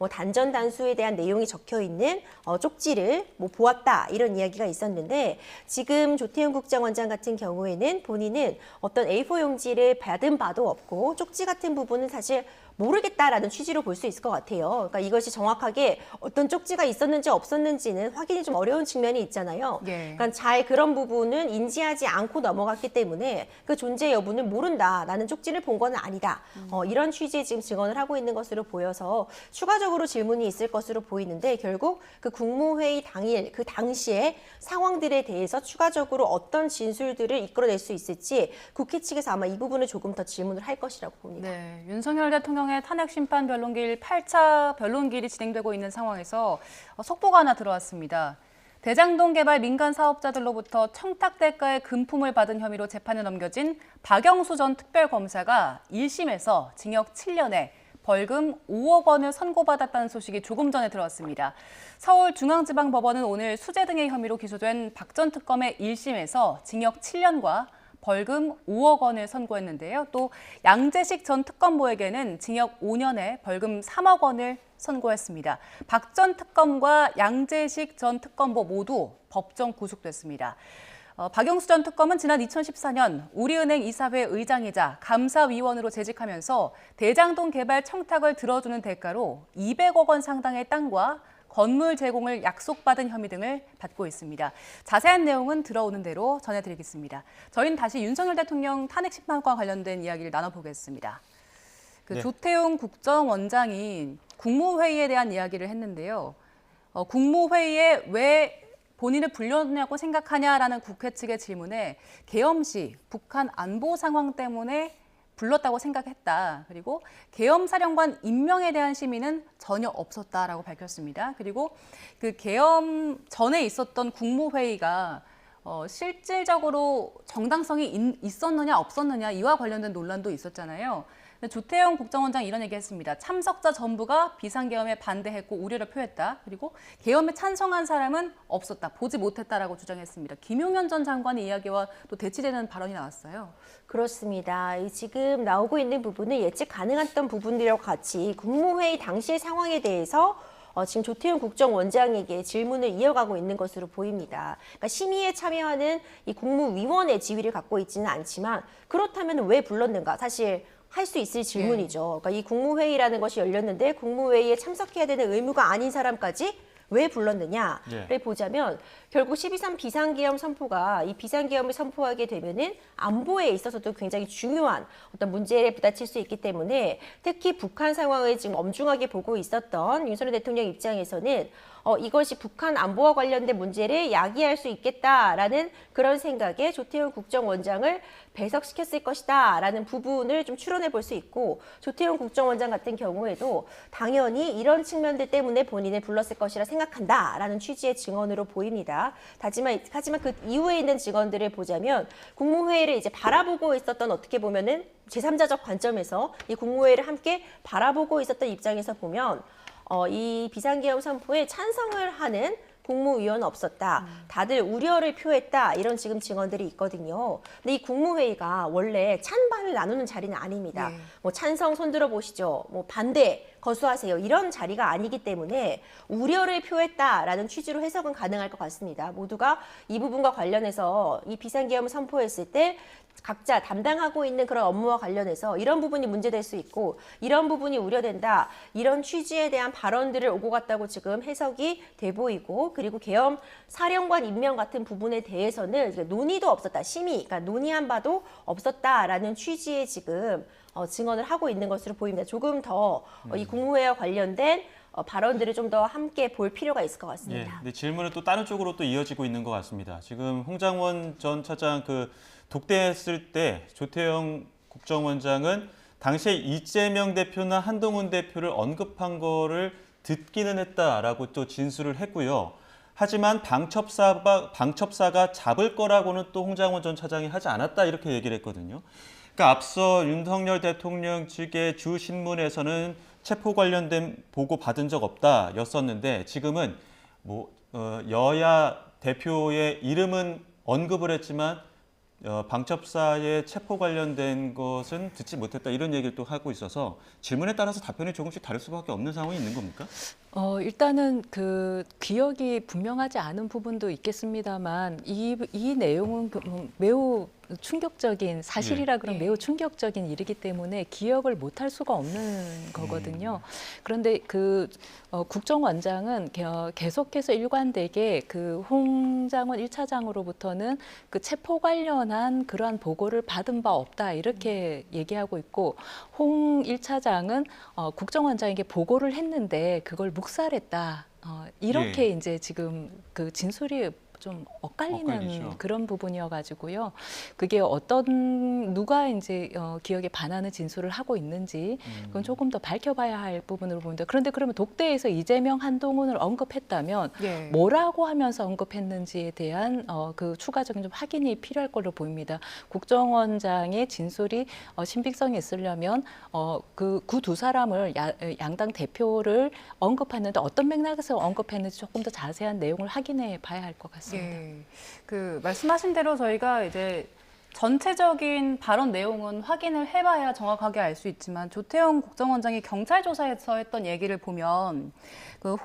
단전 단수에 대한 내용이 적혀 있는 쪽지를 보았다 이런 이야기가 있었는데 지금 조태용 국정원장 같은 경우에는 본인은 어떤 A4 용지를 받은 바도 없고 쪽지 같은 부분은 사실 모르겠다라는 취지로 볼 수 있을 것 같아요. 그러니까 이것이 정확하게 어떤 쪽지가 있었는지 없었는지는 확인이 좀 어려운 측면이 있잖아요. 예. 그러니까 잘 그런 부분은 인지하지 않고 넘어갔기 때문에 그 존재 여부는 모른다. 나는 쪽지를 본 건 아니다. 이런 취지의 지금 증언을 하고 있는 것으로 보여서 추가적으로 질문이 있을 것으로 보이는데 결국 그 국무회의 당일 그 당시에 상황들에 대해서 추가적으로 어떤 진술들을 이끌어낼 수 있을지 국회 측에서 아마 이 부분을 조금 더 질문을 할 것이라고 봅니다. 네, 윤석열 대통령의 탄핵 심판 변론길 8차 변론길이 진행되고 있는 상황에서 속보가 하나 들어왔습니다. 대장동 개발 민간 사업자들로부터 청탁 대가의 금품을 받은 혐의로 재판에 넘겨진 박영수 전 특별검사가 1심에서 징역 7년에 벌금 5억 원을 선고받았다는 소식이 조금 전에 들어왔습니다. 서울중앙지방법원은 오늘 수재 등의 혐의로 기소된 박 전 특검의 1심에서 징역 7년과 벌금 5억 원을 선고했는데요. 또 양재식 전 특검보에게는 징역 5년에 벌금 3억 원을 선고했습니다. 박 전 특검과 양재식 전 특검보 모두 법정 구속됐습니다. 박영수 전 특검은 지난 2014년 우리은행 이사회 의장이자 감사위원으로 재직하면서 대장동 개발 청탁을 들어주는 대가로 200억 원 상당의 땅과 건물 제공을 약속받은 혐의 등을 받고 있습니다. 자세한 내용은 들어오는 대로 전해드리겠습니다. 저희는 다시 윤석열 대통령 탄핵 심판과 관련된 이야기를 나눠보겠습니다. 네. 조태용 국정원장이 국무회의에 대한 이야기를 했는데요. 국무회의에 왜 본인을 불렀냐고 생각하냐라는 국회 측의 질문에 계엄 시 북한 안보 상황 때문에 불렀다고 생각했다. 그리고 계엄 사령관 임명에 대한 심의는 전혀 없었다라고 밝혔습니다. 그리고 그 계엄 전에 있었던 국무회의가 실질적으로 정당성이 있었느냐 없었느냐 이와 관련된 논란도 있었잖아요. 근데 조태용 국정원장이 이런 얘기했습니다. 참석자 전부가 비상계엄에 반대했고 우려를 표했다. 그리고 계엄에 찬성한 사람은 없었다. 보지 못했다라고 주장했습니다. 김용현 전 장관의 이야기와 또 대치되는 발언이 나왔어요. 그렇습니다. 지금 나오고 있는 부분은 예측 가능했던 부분들과 같이 국무회의 당시의 상황에 대해서 지금 조태용 국정원장에게 질문을 이어가고 있는 것으로 보입니다. 그러니까 심의에 참여하는 이 국무위원의 지위를 갖고 있지는 않지만 그렇다면 왜 불렀는가? 사실 할 수 있을 질문이죠. 그러니까 이 국무회의라는 것이 열렸는데 국무회의에 참석해야 되는 의무가 아닌 사람까지 왜 불렀느냐를 보자면 결국 12.3 비상계엄 선포가 이 비상계엄을 선포하게 되면은 안보에 있어서도 굉장히 중요한 어떤 문제에 부딪힐 수 있기 때문에 특히 북한 상황을 지금 엄중하게 보고 있었던 윤석열 대통령 입장에서는 이것이 북한 안보와 관련된 문제를 야기할 수 있겠다라는 그런 생각에 조태용 국정원장을 배석시켰을 것이다라는 부분을 좀 추론해 볼 수 있고 조태용 국정원장 같은 경우에도 당연히 이런 측면들 때문에 본인을 불렀을 것이라 생각한다라는 취지의 증언으로 보입니다. 하지만 그 이후에 있는 증언들을 보자면 국무회의를 이제 바라보고 있었던 어떻게 보면은 제3자적 관점에서 이 국무회의를 함께 바라보고 있었던 입장에서 보면 이 비상계엄 선포에 찬성을 하는 국무위원은 없었다. 다들 우려를 표했다. 이런 지금 증언들이 있거든요. 근데 이 국무회의가 원래 찬반을 나누는 자리는 아닙니다. 네. 찬성 손들어 보시죠. 반대 거수하세요. 이런 자리가 아니기 때문에 우려를 표했다라는 취지로 해석은 가능할 것 같습니다. 모두가 이 부분과 관련해서 이 비상계엄을 선포했을 때 각자 담당하고 있는 그런 업무와 관련해서 이런 부분이 문제될 수 있고 이런 부분이 우려된다. 이런 취지에 대한 발언들을 오고 갔다고 지금 해석이 돼 보이고 그리고 계엄 사령관 임명 같은 부분에 대해서는 논의도 없었다. 심의, 그러니까 논의한 바도 없었다라는 취지의 지금 증언을 하고 있는 것으로 보입니다. 조금 더 이 국무회와 관련된 발언들을 좀 더 함께 볼 필요가 있을 것 예, 같습니다. 근데 질문은 또 다른 쪽으로 또 이어지고 있는 것 같습니다. 지금 홍장원 전 차장 독대했을 때 조태영 국정원장은 당시에 이재명 대표나 한동훈 대표를 언급한 거를 듣기는 했다라고 또 진술을 했고요. 하지만 방첩사가 잡을 거라고는 또 홍장원 전 차장이 하지 않았다 이렇게 얘기를 했거든요. 그러니까 앞서 윤석열 대통령 측의 주 신문에서는 체포 관련된 보고 받은 적 없다였었는데 지금은 여야 대표의 이름은 언급을 했지만 방첩사의 체포 관련된 것은 듣지 못했다 이런 얘기를 또 하고 있어서 질문에 따라서 답변이 조금씩 다를 수밖에 없는 상황이 있는 겁니까? 일단은 그 기억이 분명하지 않은 부분도 있겠습니다만 이 내용은 매우 충격적인 사실이라 그러면 매우 충격적인 일이기 때문에 기억을 못할 수가 없는 거거든요. 그런데 국정원장은 계속해서 일관되게 홍장원 1차장으로부터는 체포 관련한 그러한 보고를 받은 바 없다 이렇게 얘기하고 있고 홍 1차장은 국정원장에게 보고를 했는데 그걸 묵살했다. 이렇게 이제 지금 진술이 좀 엇갈리죠. 그런 부분이어가지고요. 그게 누가 이제 기억에 반하는 진술을 하고 있는지 그건 조금 더 밝혀봐야 할 부분으로 보입니다. 그런데 그러면 독대에서 이재명, 한동훈을 언급했다면 뭐라고 하면서 언급했는지에 대한 추가적인 좀 확인이 필요할 걸로 보입니다. 국정원장의 진술이 신빙성이 있으려면 그 두 사람을 양당 대표를 언급했는데 어떤 맥락에서 언급했는지 조금 더 자세한 내용을 확인해 봐야 할 것 같습니다. 말씀하신 대로 저희가 이제 전체적인 발언 내용은 확인을 해봐야 정확하게 알 수 있지만 조태영 국정원장이 경찰 조사에서 했던 얘기를 보면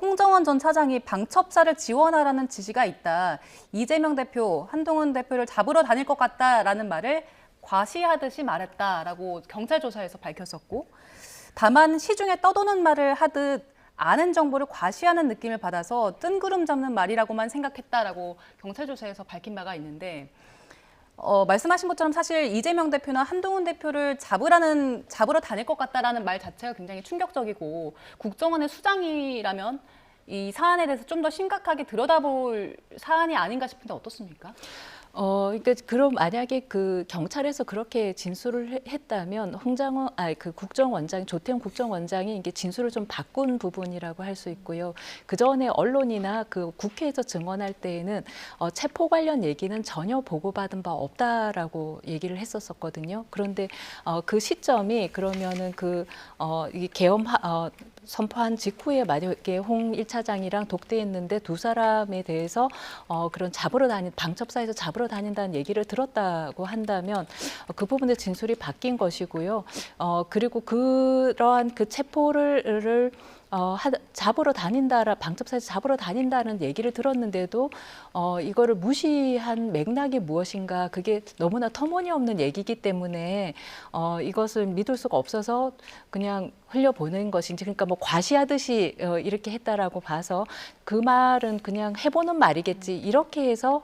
홍정원 전 차장이 방첩사를 지원하라는 지시가 있다. 이재명 대표, 한동훈 대표를 잡으러 다닐 것 같다라는 말을 과시하듯이 말했다라고 경찰 조사에서 밝혔었고 다만 시중에 떠도는 말을 하듯 아는 정보를 과시하는 느낌을 받아서 뜬구름 잡는 말이라고만 생각했다라고 경찰 조사에서 밝힌 바가 있는데 말씀하신 것처럼 사실 이재명 대표나 한동훈 대표를 잡으러 다닐 것 같다라는 말 자체가 굉장히 충격적이고 국정원의 수장이라면 이 사안에 대해서 좀 더 심각하게 들여다볼 사안이 아닌가 싶은데 어떻습니까? 그러니까 그럼 만약에 경찰에서 그렇게 진술을 했다면 국정원장 조태영 국정원장이 이게 진술을 좀 바꾼 부분이라고 할 수 있고요. 그 전에 언론이나 국회에서 증언할 때에는 체포 관련 얘기는 전혀 보고받은 바 없다라고 얘기를 했었거든요. 그런데 그 시점이 그러면은 이 계엄 선포한 직후에 만약에 홍 1차장이랑 독대했는데 두 사람에 대해서 그런 방첩사에서 잡으러 다닌다는 얘기를 들었다고 한다면 그 부분의 진술이 바뀐 것이고요. 그리고 그러한 체포를 방첩사에서 잡으러 다닌다는 얘기를 들었는데도 이거를 무시한 맥락이 무엇인가 그게 너무나 터무니없는 얘기이기 때문에 이것을 믿을 수가 없어서 그냥 흘려보낸 것인지 그러니까 과시하듯이 이렇게 했다라고 봐서 그 말은 그냥 해보는 말이겠지 이렇게 해서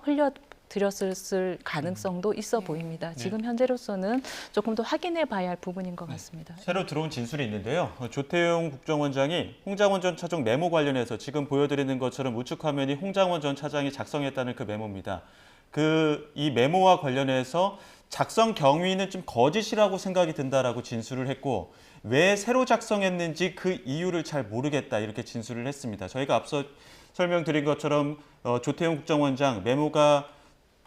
드렸을 가능성도 있어 보입니다. 지금 현재로서는 조금 더 확인해 봐야 할 부분인 것 같습니다. 새로 들어온 진술이 있는데요. 조태용 국정원장이 홍장원 전 차장 메모 관련해서 지금 보여드리는 것처럼 우측 화면이 홍장원 전 차장이 작성했다는 그 메모입니다. 이 메모와 관련해서 작성 경위는 좀 거짓이라고 생각이 든다라고 진술을 했고 왜 새로 작성했는지 그 이유를 잘 모르겠다 이렇게 진술을 했습니다. 저희가 앞서 설명드린 것처럼 조태용 국정원장 메모가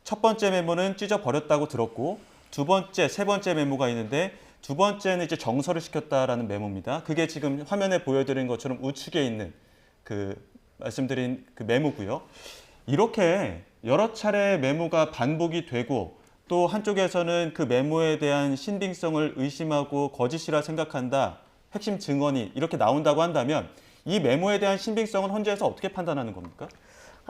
첫 번째 메모는 찢어버렸다고 들었고 두 번째, 세 번째 메모가 있는데 두 번째는 이제 정서를 시켰다라는 메모입니다. 그게 지금 화면에 보여드린 것처럼 우측에 있는 말씀드린 메모고요. 이렇게 여러 차례 메모가 반복이 되고 또 한쪽에서는 그 메모에 대한 신빙성을 의심하고 거짓이라 생각한다. 핵심 증언이 이렇게 나온다고 한다면 이 메모에 대한 신빙성은 헌재에서 어떻게 판단하는 겁니까?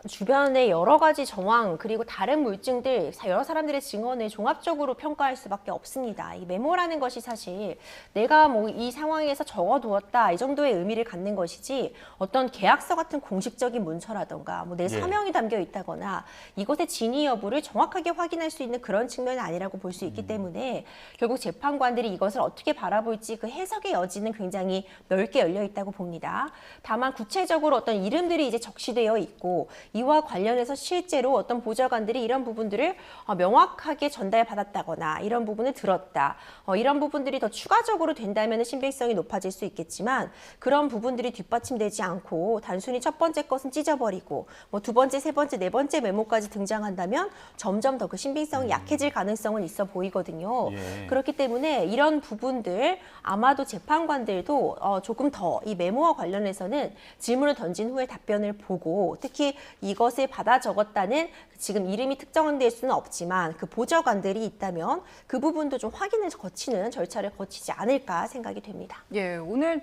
주변의 여러 가지 정황 그리고 다른 물증들 여러 사람들의 증언을 종합적으로 평가할 수밖에 없습니다. 이 메모라는 것이 사실 내가 뭐 이 상황에서 적어두었다 이 정도의 의미를 갖는 것이지 어떤 계약서 같은 공식적인 문서라던가 뭐 내 서명이 담겨 있다거나 이것의 진위 여부를 정확하게 확인할 수 있는 그런 측면은 아니라고 볼 수 있기 때문에 결국 재판관들이 이것을 어떻게 바라볼지 그 해석의 여지는 굉장히 넓게 열려 있다고 봅니다. 다만 구체적으로 어떤 이름들이 이제 적시되어 있고 이와 관련해서 실제로 어떤 보좌관들이 이런 부분들을 명확하게 전달받았다거나 이런 부분을 들었다. 이런 부분들이 더 추가적으로 된다면 신빙성이 높아질 수 있겠지만 그런 부분들이 뒷받침되지 않고 단순히 첫 번째 것은 찢어버리고 뭐 두 번째, 세 번째, 네 번째 메모까지 등장한다면 점점 더 그 신빙성이 약해질 가능성은 있어 보이거든요. 예. 그렇기 때문에 이런 부분들 아마도 재판관들도 조금 더 이 메모와 관련해서는 질문을 던진 후에 답변을 보고 특히 이것을 받아 적었다는 지금 이름이 특정될 수는 없지만 그 보좌관들이 있다면 그 부분도 좀 확인을 거치는 절차를 거치지 않을까 생각이 됩니다. 예, 오늘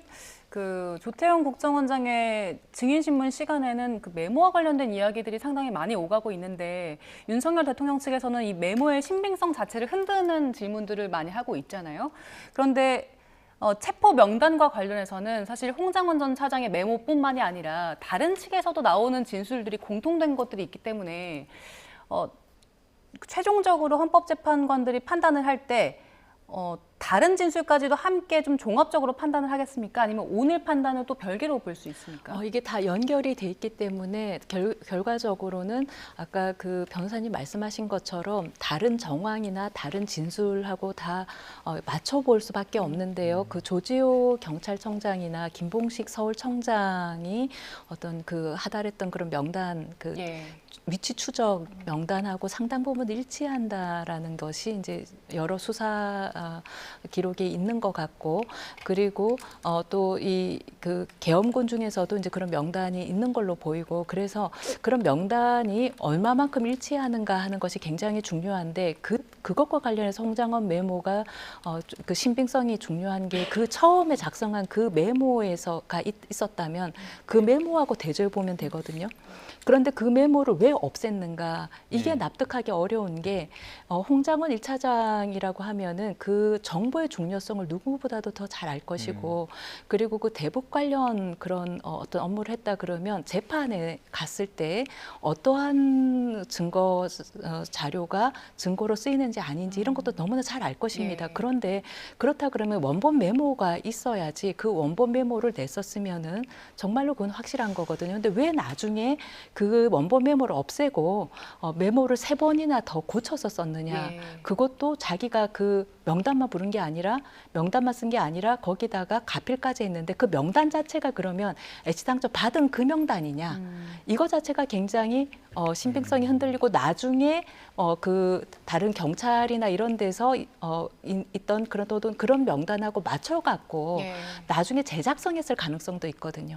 그 조태용 국정원장의 증인신문 시간에는 그 메모와 관련된 이야기들이 상당히 많이 오가고 있는데 윤석열 대통령 측에서는 이 메모의 신빙성 자체를 흔드는 질문들을 많이 하고 있잖아요. 그런데 체포 명단과 관련해서는 사실 홍장원 전 차장의 메모뿐만이 아니라 다른 측에서도 나오는 진술들이 공통된 것들이 있기 때문에 최종적으로 헌법재판관들이 판단을 할 때 다른 진술까지도 함께 좀 종합적으로 판단을 하겠습니까? 아니면 오늘 판단을 또 별개로 볼 수 있습니까? 이게 다 연결이 돼 있기 때문에 결과적으로는 아까 그 변호사님 말씀하신 것처럼 다른 정황이나 다른 진술하고 다 맞춰볼 수밖에 없는데요. 그 조지호 경찰청장이나 김봉식 서울청장이 어떤 그 하달했던 그런 명단 그 예. 위치 추적 명단하고 상당 부분 일치한다라는 것이 이제 여러 수사 기록에 있는 것 같고 그리고 또 이 그 계엄군 중에서도 이제 그런 명단이 있는 걸로 보이고 그래서 그런 명단이 얼마만큼 일치하는가 하는 것이 굉장히 중요한데 그것과 관련해서 홍장원 메모가 그 신빙성이 중요한 게 그 처음에 작성한 그 메모에서가 있었다면 그 메모하고 대조해 보면 되거든요. 그런데 그 메모를 왜 없앴는가? 이게 납득하기 어려운 게 홍장원 1차장이라고 하면은 그 정보의 중요성을 누구보다도 더 잘 알 것이고 그리고 그 대북 관련 그런 어떤 업무를 했다 그러면 재판에 갔을 때 어떠한 증거 자료가 증거로 쓰이는지 아닌지 이런 것도 너무나 잘 알 것입니다. 예. 그런데 그렇다 그러면 원본 메모가 있어야지 그 원본 메모를 냈었으면은 정말로 그건 확실한 거거든요. 근데 왜 나중에 그 원본 메모를 없애고 메모를 3번이나 더 고쳐서 썼느냐. 예. 그것도 자기가 그 명단만 부른 게 아니라 명단만 쓴 게 아니라 거기다가 가필까지 했는데 그 명단 자체가 그러면 애시당초 받은 그 명단이냐. 이거 자체가 굉장히 신빙성이 흔들리고 나중에 그 다른 경찰이나 이런 데서 있던 그런 명단하고 맞춰갖고 예. 나중에 재작성했을 가능성도 있거든요.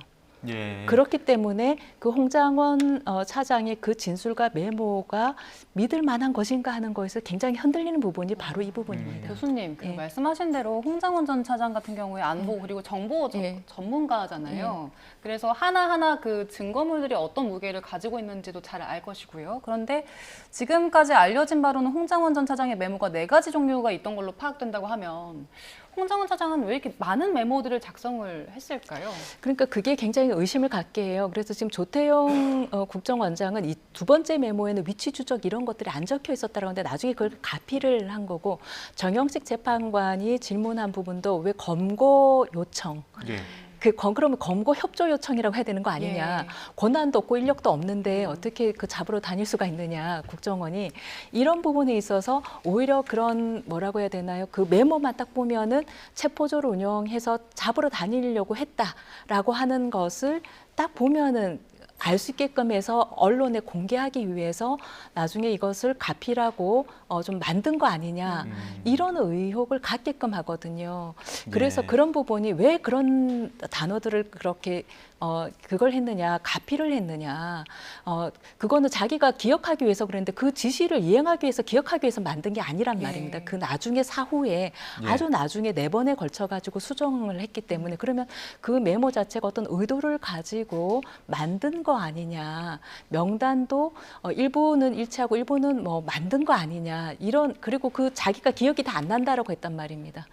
예. 그렇기 때문에 그 홍장원 차장의 그 진술과 메모가 믿을 만한 것인가 하는 것에서 굉장히 흔들리는 부분이 바로 이 부분입니다. 교수님, 그 예. 말씀하신 대로 홍장원 전 차장 같은 경우에 안보 그리고 정보 예. 전문가잖아요. 그래서 하나하나 그 증거물들이 어떤 무게를 가지고 있는지도 잘 알 것이고요. 그런데 지금까지 알려진 바로는 홍장원 전 차장의 메모가 4가지 종류가 있던 걸로 파악된다고 하면 홍장원 차장은 왜 이렇게 많은 메모들을 작성을 했을까요? 그러니까 그게 굉장히 의심을 갖게 해요. 그래서 지금 조태용 국정원장은 이 2번째 메모에는 위치 추적 이런 것들이 안 적혀 있었다고 하는데 나중에 그걸 가피를 한 거고 정영식 재판관이 질문한 부분도 왜 검거 요청 예. 그러면 검거 협조 요청이라고 해야 되는 거 아니냐. 예. 권한도 없고 인력도 없는데 어떻게 그 잡으러 다닐 수가 있느냐. 국정원이. 이런 부분에 있어서 오히려 그런 뭐라고 해야 되나요. 그 메모만 딱 보면은 체포조를 운영해서 잡으러 다니려고 했다라고 하는 것을 딱 보면은 알 수 있게끔 해서 언론에 공개하기 위해서 나중에 이것을 가필하고 좀 만든 거 아니냐 이런 의혹을 갖게끔 하거든요. 그래서 네. 그런 부분이 왜 그런 단어들을 그렇게 그걸 했느냐, 가피를 했느냐, 그거는 자기가 기억하기 위해서 그랬는데 그 지시를 이행하기 위해서 기억하기 위해서 만든 게 아니란 말입니다. 그 나중에 사후에 아주 나중에 4번에 걸쳐 가지고 수정을 했기 때문에 그러면 그 메모 자체가 어떤 의도를 가지고 만든 거 아니냐, 명단도 일부는 일치하고 일부는 뭐 만든 거 아니냐, 이런, 그리고 그 자기가 기억이 다 안 난다라고 했단 말입니다.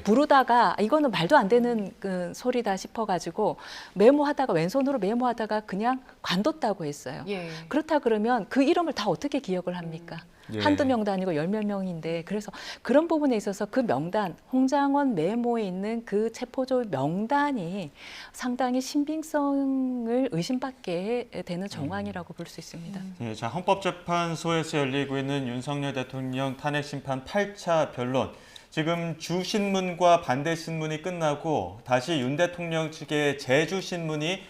부르다가 이거는 말도 안 되는 그 소리다 싶어가지고 메모하다가 왼손으로 메모하다가 그냥 관뒀다고 했어요. 그렇다 그러면 그 이름을 다 어떻게 기억을 합니까? 한두 명도 아니고 10몇 명인데, 그래서 그런 부분에 있어서 그 명단, 홍장원 메모에 있는 그 체포조 명단이 상당히 신빙성을 의심받게 되는 정황이라고 볼 수 있습니다. 자, 헌법재판소에서 열리고 있는 윤석열 대통령 탄핵심판 8차 변론. 지금 주신문과 반대신문이 끝나고 다시 윤 대통령 측의 재주신문이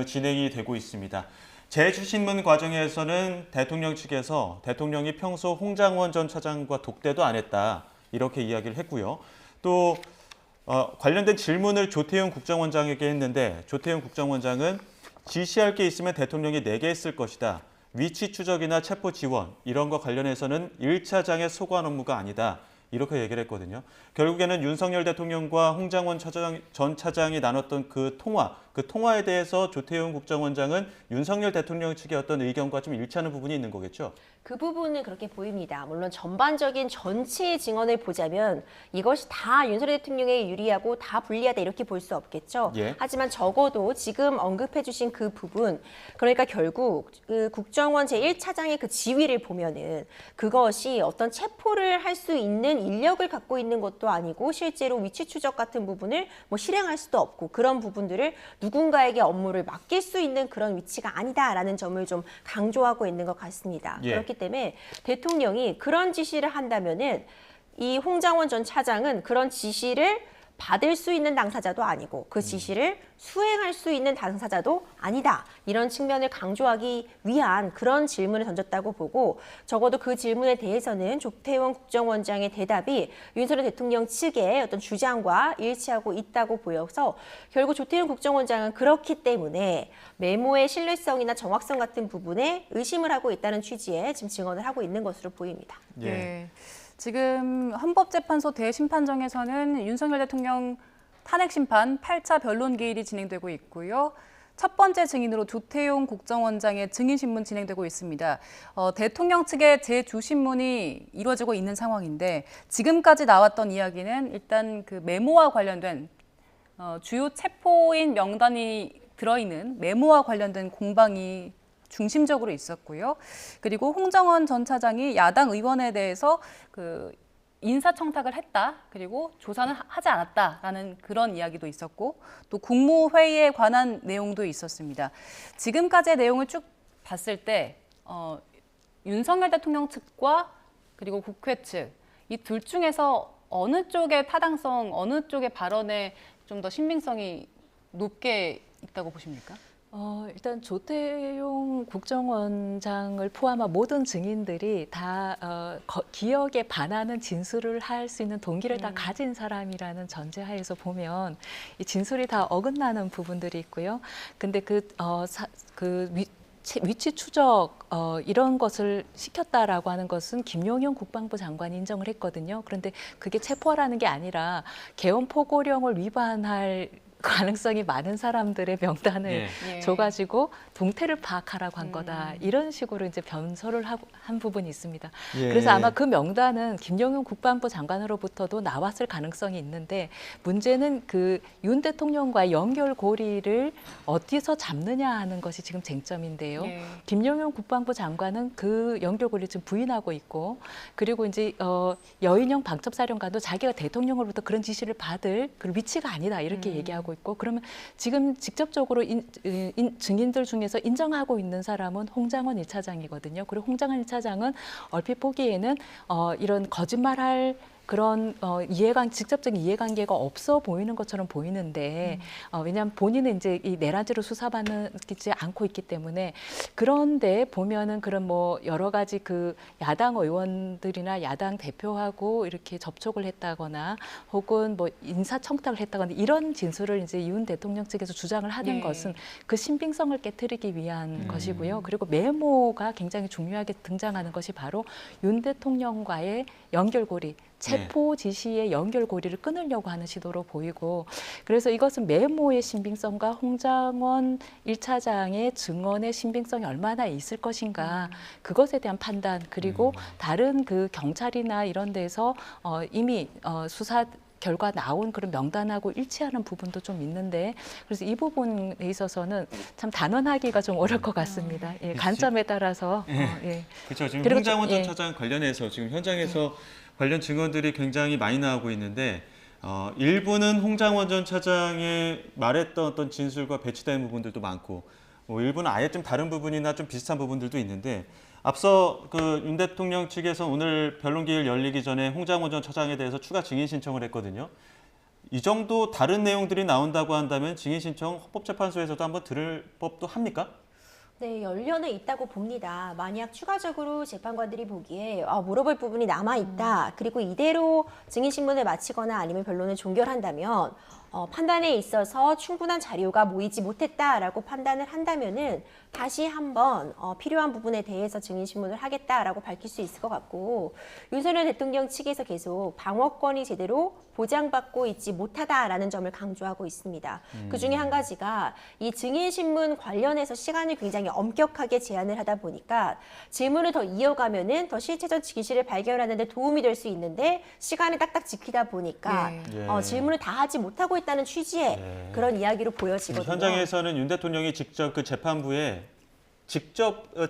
진행이 되고 있습니다. 재주신문 과정에서는 대통령 측에서 대통령이 평소 홍장원 전 차장과 독대도 안 했다, 이렇게 이야기를 했고요. 또 관련된 질문을 조태용 국정원장에게 했는데 조태용 국정원장은 지시할 게 있으면 대통령이 내게 했을 것이다. 위치 추적이나 체포 지원 이런 거 관련해서는 1차장의 소관 업무가 아니다, 이렇게 얘기를 했거든요. 결국에는 윤석열 대통령과 홍장원 전 차장이 나눴던 그 통화에 대해서 조태용 국정원장은 윤석열 대통령 측의 어떤 의견과 좀 일치하는 부분이 있는 거겠죠? 그 부분은 그렇게 보입니다. 물론 전반적인 전체의 증언을 보자면 이것이 다 윤석열 대통령에 유리하고 다 불리하다, 이렇게 볼 수 없겠죠. 하지만 적어도 지금 언급해 주신 그 부분, 그러니까 결국 그 국정원 제1차장의 그 지위를 보면은 그것이 어떤 체포를 할 수 있는 인력을 갖고 있는 것도 아니고 실제로 위치 추적 같은 부분을 뭐 실행할 수도 없고, 그런 부분들을 누군가에게 업무를 맡길 수 있는 그런 위치가 아니다라는 점을 좀 강조하고 있는 것 같습니다. 그렇기 때문에 대통령이 그런 지시를 한다면은 이 홍장원 전 차장은 그런 지시를 받을 수 있는 당사자도 아니고 그 지시를 수행할 수 있는 당사자도 아니다, 이런 측면을 강조하기 위한 그런 질문을 던졌다고 보고, 적어도 그 질문에 대해서는 조태용 국정원장의 대답이 윤석열 대통령 측의 어떤 주장과 일치하고 있다고 보여서 결국 조태용 국정원장은 그렇기 때문에 메모의 신뢰성이나 정확성 같은 부분에 의심을 하고 있다는 취지의 지금 증언을 하고 있는 것으로 보입니다. 지금 헌법재판소 대심판정에서는 윤석열 대통령 탄핵심판 8차 변론 기일이 진행되고 있고요. 첫 번째 증인으로 조태용 국정원장의 증인신문 진행되고 있습니다. 대통령 측의 재주신문이 이루어지고 있는 상황인데, 지금까지 나왔던 이야기는 일단 그 메모와 관련된 주요 체포인 명단이 들어있는 메모와 관련된 공방이 중심적으로 있었고요. 그리고 홍장원 전 차장이 야당 의원에 대해서 그 인사청탁을 했다, 그리고 조사는 하지 않았다라는 그런 이야기도 있었고, 또 국무회의에 관한 내용도 있었습니다. 지금까지의 내용을 쭉 봤을 때 윤석열 대통령 측과 그리고 국회 측, 이 둘 중에서 어느 쪽의 타당성, 어느 쪽의 발언에 좀 더 신빙성이 높게 있다고 보십니까? 일단 조태용 국정원장을 포함한 모든 증인들이 다 기억에 반하는 진술을 할 수 있는 동기를 다 가진 사람이라는 전제하에서 보면 이 진술이 다 어긋나는 부분들이 있고요. 근데 위치 추적 이런 것을 시켰다라고 하는 것은 김용현 국방부 장관이 인정을 했거든요. 그런데 그게 체포라는 게 아니라 개헌 포고령을 위반할 가능성이 많은 사람들의 명단을 줘가지고 동태를 파악하라고 한 거다, 이런 식으로 이제 변설을 한 부분이 있습니다. 그래서 아마 그 명단은 김용현 국방부 장관으로부터도 나왔을 가능성이 있는데, 문제는 그 윤 대통령과의 연결고리를 어디서 잡느냐 하는 것이 지금 쟁점인데요. 김용현 국방부 장관은 그 연결고리를 지금 부인하고 있고, 그리고 이제 여인영 방첩사령관도 자기가 대통령으로부터 그런 지시를 받을 그 위치가 아니다, 이렇게 얘기하고 있고, 그러면 지금 직접적으로 증인들 중에서 인정하고 있는 사람은 홍장원 1차장이거든요. 그리고 홍장원 1차장은 얼핏 보기에는 이런 거짓말할 그런 직접적인 이해관계가 없어 보이는 것처럼 보이는데 왜냐하면 본인은 이제 이 내란죄로 수사받지 않고 있기 때문에 그런데 보면은 그런 뭐 여러 가지 그 야당 의원들이나 야당 대표하고 이렇게 접촉을 했다거나 혹은 뭐 인사청탁을 했다거나 이런 진술을 이제 윤 대통령 측에서 주장을 하는 예. 것은 그 신빙성을 깨트리기 위한 것이고요. 그리고 메모가 굉장히 중요하게 등장하는 것이 바로 윤 대통령과의 연결고리, 체포 지시의 연결고리를 끊으려고 하는 시도로 보이고 그래서 이것은 메모의 신빙성과 홍장원 1차장의 증언의 신빙성이 얼마나 있을 것인가 그것에 대한 판단 그리고 다른 그 경찰이나 이런 데서 이미 수사 결과 나온 그런 명단하고 일치하는 부분도 좀 있는데 그래서 이 부분에 있어서는 참 단언하기가 좀 어려울 것 같습니다. 예, 관점에 따라서 예. 그렇죠. 지금 그리고 홍장원 전 예. 차장 관련해서 지금 현장에서 관련 증언들이 굉장히 많이 나오고 있는데 일부는 홍장원 전 차장의 말했던 어떤 진술과 배치되는 부분들도 많고 일부는 아예 좀 다른 부분이나 좀 비슷한 부분들도 있는데 앞서 그 윤 대통령 측에서 오늘 변론기일 열리기 전에 홍장원 전 차장에 대해서 추가 증인 신청을 했거든요. 이 정도 다른 내용들이 나온다고 한다면 증인 신청 헌법재판소에서도 한번 들을 법도 합니까? 네, 연료는 있다고 봅니다. 만약 추가적으로 재판관들이 보기에 물어볼 부분이 남아있다. 그리고 이대로 증인신문을 마치거나 아니면 변론을 종결한다면 판단에 있어서 충분한 자료가 모이지 못했다라고 판단을 한다면은 다시 한번 필요한 부분에 대해서 증인신문을 하겠다라고 밝힐 수 있을 것 같고 윤석열 대통령 측에서 계속 방어권이 제대로 보장받고 있지 못하다라는 점을 강조하고 있습니다. 그중에 한 가지가 이 증인신문 관련해서 시간을 굉장히 엄격하게 제한을 하다 보니까 질문을 더 이어가면은 더 실체적 진실을 발견하는 데 도움이 될 수 있는데 시간을 딱딱 지키다 보니까 예. 질문을 다 하지 못하고 있다는 취지의 그런 이야기로 보여지거든요. 현장에서는 윤 대통령이 직접 그 재판부에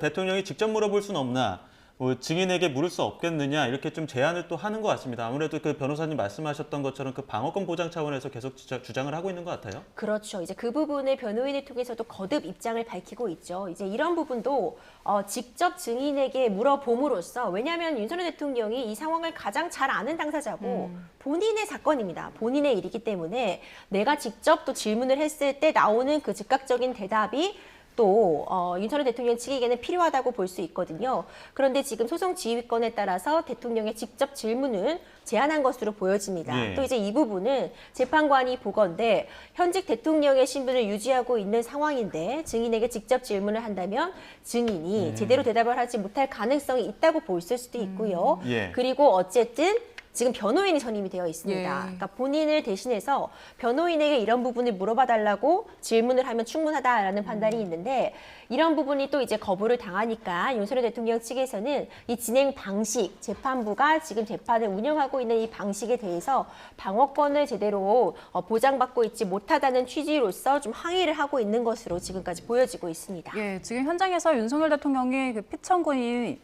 대통령이 직접 물어볼 수는 없나, 뭐 증인에게 물을 수 없겠느냐 이렇게 좀 제안을 또 하는 것 같습니다. 아무래도 그 변호사님 말씀하셨던 것처럼 그 방어권 보장 차원에서 계속 주장을 하고 있는 것 같아요. 그렇죠. 이제 그 부분을 변호인을 통해서도 거듭 입장을 밝히고 있죠. 이제 이런 부분도 직접 증인에게 물어봄으로써 왜냐하면 윤석열 대통령이 이 상황을 가장 잘 아는 당사자고 본인의 사건입니다. 본인의 일이기 때문에 내가 직접 또 질문을 했을 때 나오는 그 즉각적인 대답이 또 윤석열 대통령 측에게는 필요하다고 볼 수 있거든요. 그런데 지금 소송 지휘권에 따라서 대통령의 직접 질문을 제한한 것으로 보여집니다. 예. 또 이제 이 부분은 재판관이 보건대 현직 대통령의 신분을 유지하고 있는 상황인데 증인에게 직접 질문을 한다면 증인이 제대로 대답을 하지 못할 가능성이 있다고 볼 수도 있고요. 예. 그리고 어쨌든 지금 변호인이 선임이 되어 있습니다. 예. 그러니까 본인을 대신해서 변호인에게 이런 부분을 물어봐달라고 질문을 하면 충분하다라는 판단이 있는데 이런 부분이 또 이제 거부를 당하니까 윤석열 대통령 측에서는 이 진행 방식, 재판부가 지금 재판을 운영하고 있는 이 방식에 대해서 방어권을 제대로 보장받고 있지 못하다는 취지로서 좀 항의를 하고 있는 것으로 지금까지 보여지고 있습니다. 예, 지금 현장에서 윤석열 대통령이 그 피청구인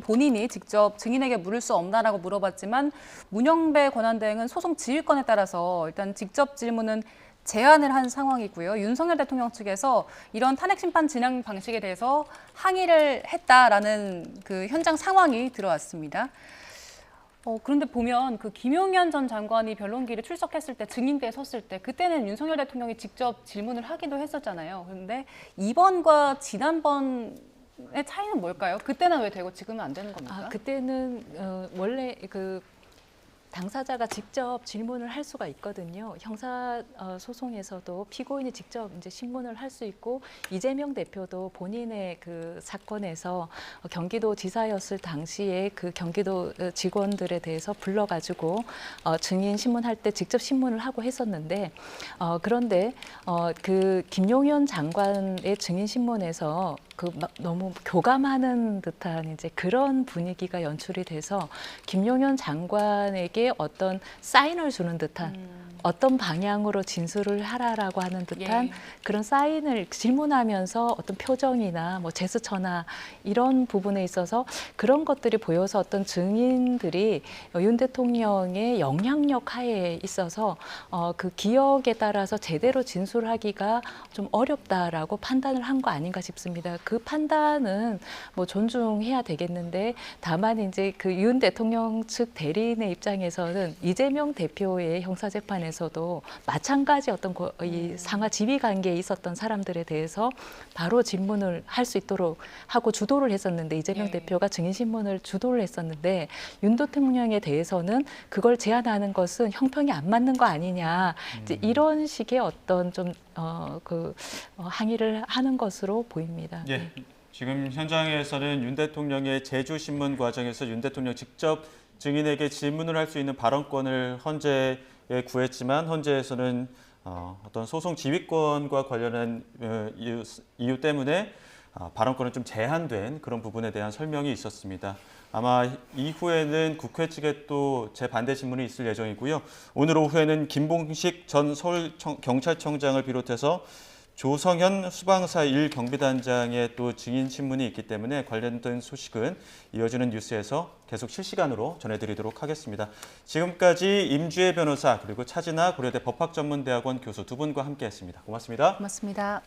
본인이 직접 증인에게 물을 수 없나라고 물어봤지만 문영배 권한대행은 소송 지휘권에 따라서 일단 직접 질문은 제안을 한 상황이고요. 윤석열 대통령 측에서 이런 탄핵 심판 진행 방식에 대해서 항의를 했다라는 그 현장 상황이 들어왔습니다. 그런데 보면 그 김용현 전 장관이 변론기일에 출석했을 때 증인대에 섰을 때 그때는 윤석열 대통령이 직접 질문을 하기도 했었잖아요. 그런데 이번과 지난번 의 차이는 뭘까요? 그때는 왜 되고 지금은 안 되는 겁니까? 그때는 원래 그 당사자가 직접 질문을 할 수가 있거든요. 형사 소송에서도 피고인이 직접 이제 신문을 할 수 있고 이재명 대표도 본인의 그 사건에서 경기도 지사였을 당시에 그 경기도 직원들에 대해서 불러가지고 증인 신문할 때 직접 신문을 하고 했었는데 그런데 그 김용현 장관의 증인 신문에서 그 너무 교감하는 듯한 이제 그런 분위기가 연출이 돼서 김용현 장관에게 어떤 사인을 주는 듯한 어떤 방향으로 진술을 하라라고 하는 듯한 예. 그런 사인을 질문하면서 어떤 표정이나 뭐 제스처나 이런 부분에 있어서 그런 것들이 보여서 어떤 증인들이 윤 대통령의 영향력 하에 있어서 그 기억에 따라서 제대로 진술하기가 좀 어렵다라고 판단을 한 거 아닌가 싶습니다. 그 판단은 뭐 존중해야 되겠는데 다만 이제 그 윤 대통령 측 대리인의 입장에서는 이재명 대표의 형사재판에서도 마찬가지 어떤 이 상하 지휘 관계에 있었던 사람들에 대해서 바로 질문을 할 수 있도록 하고 주도를 했었는데 이재명 대표가 증인신문을 주도를 했었는데 윤 대통령에 대해서는 그걸 제안하는 것은 형평이 안 맞는 거 아니냐 이제 이런 식의 어떤 좀 항의를 하는 것으로 보입니다. 예. 지금 현장에서는 윤 대통령의 제주신문 과정에서 윤 대통령 직접 증인에게 질문을 할 수 있는 발언권을 헌재에 구했지만 헌재에서는 어떤 소송 지휘권과 관련한 이유 때문에 발언권은 좀 제한된 그런 부분에 대한 설명이 있었습니다. 아마 이후에는 국회 측에 또 재반대 신문이 있을 예정이고요. 오늘 오후에는 김봉식 전 서울경찰청장을 비롯해서 조성현 수방사 1경비단장의 또 증인 신문이 있기 때문에 관련된 소식은 이어지는 뉴스에서 계속 실시간으로 전해드리도록 하겠습니다. 지금까지 임주혜 변호사 그리고 차진아 고려대 법학전문대학원 교수 두 분과 함께했습니다. 고맙습니다. 고맙습니다.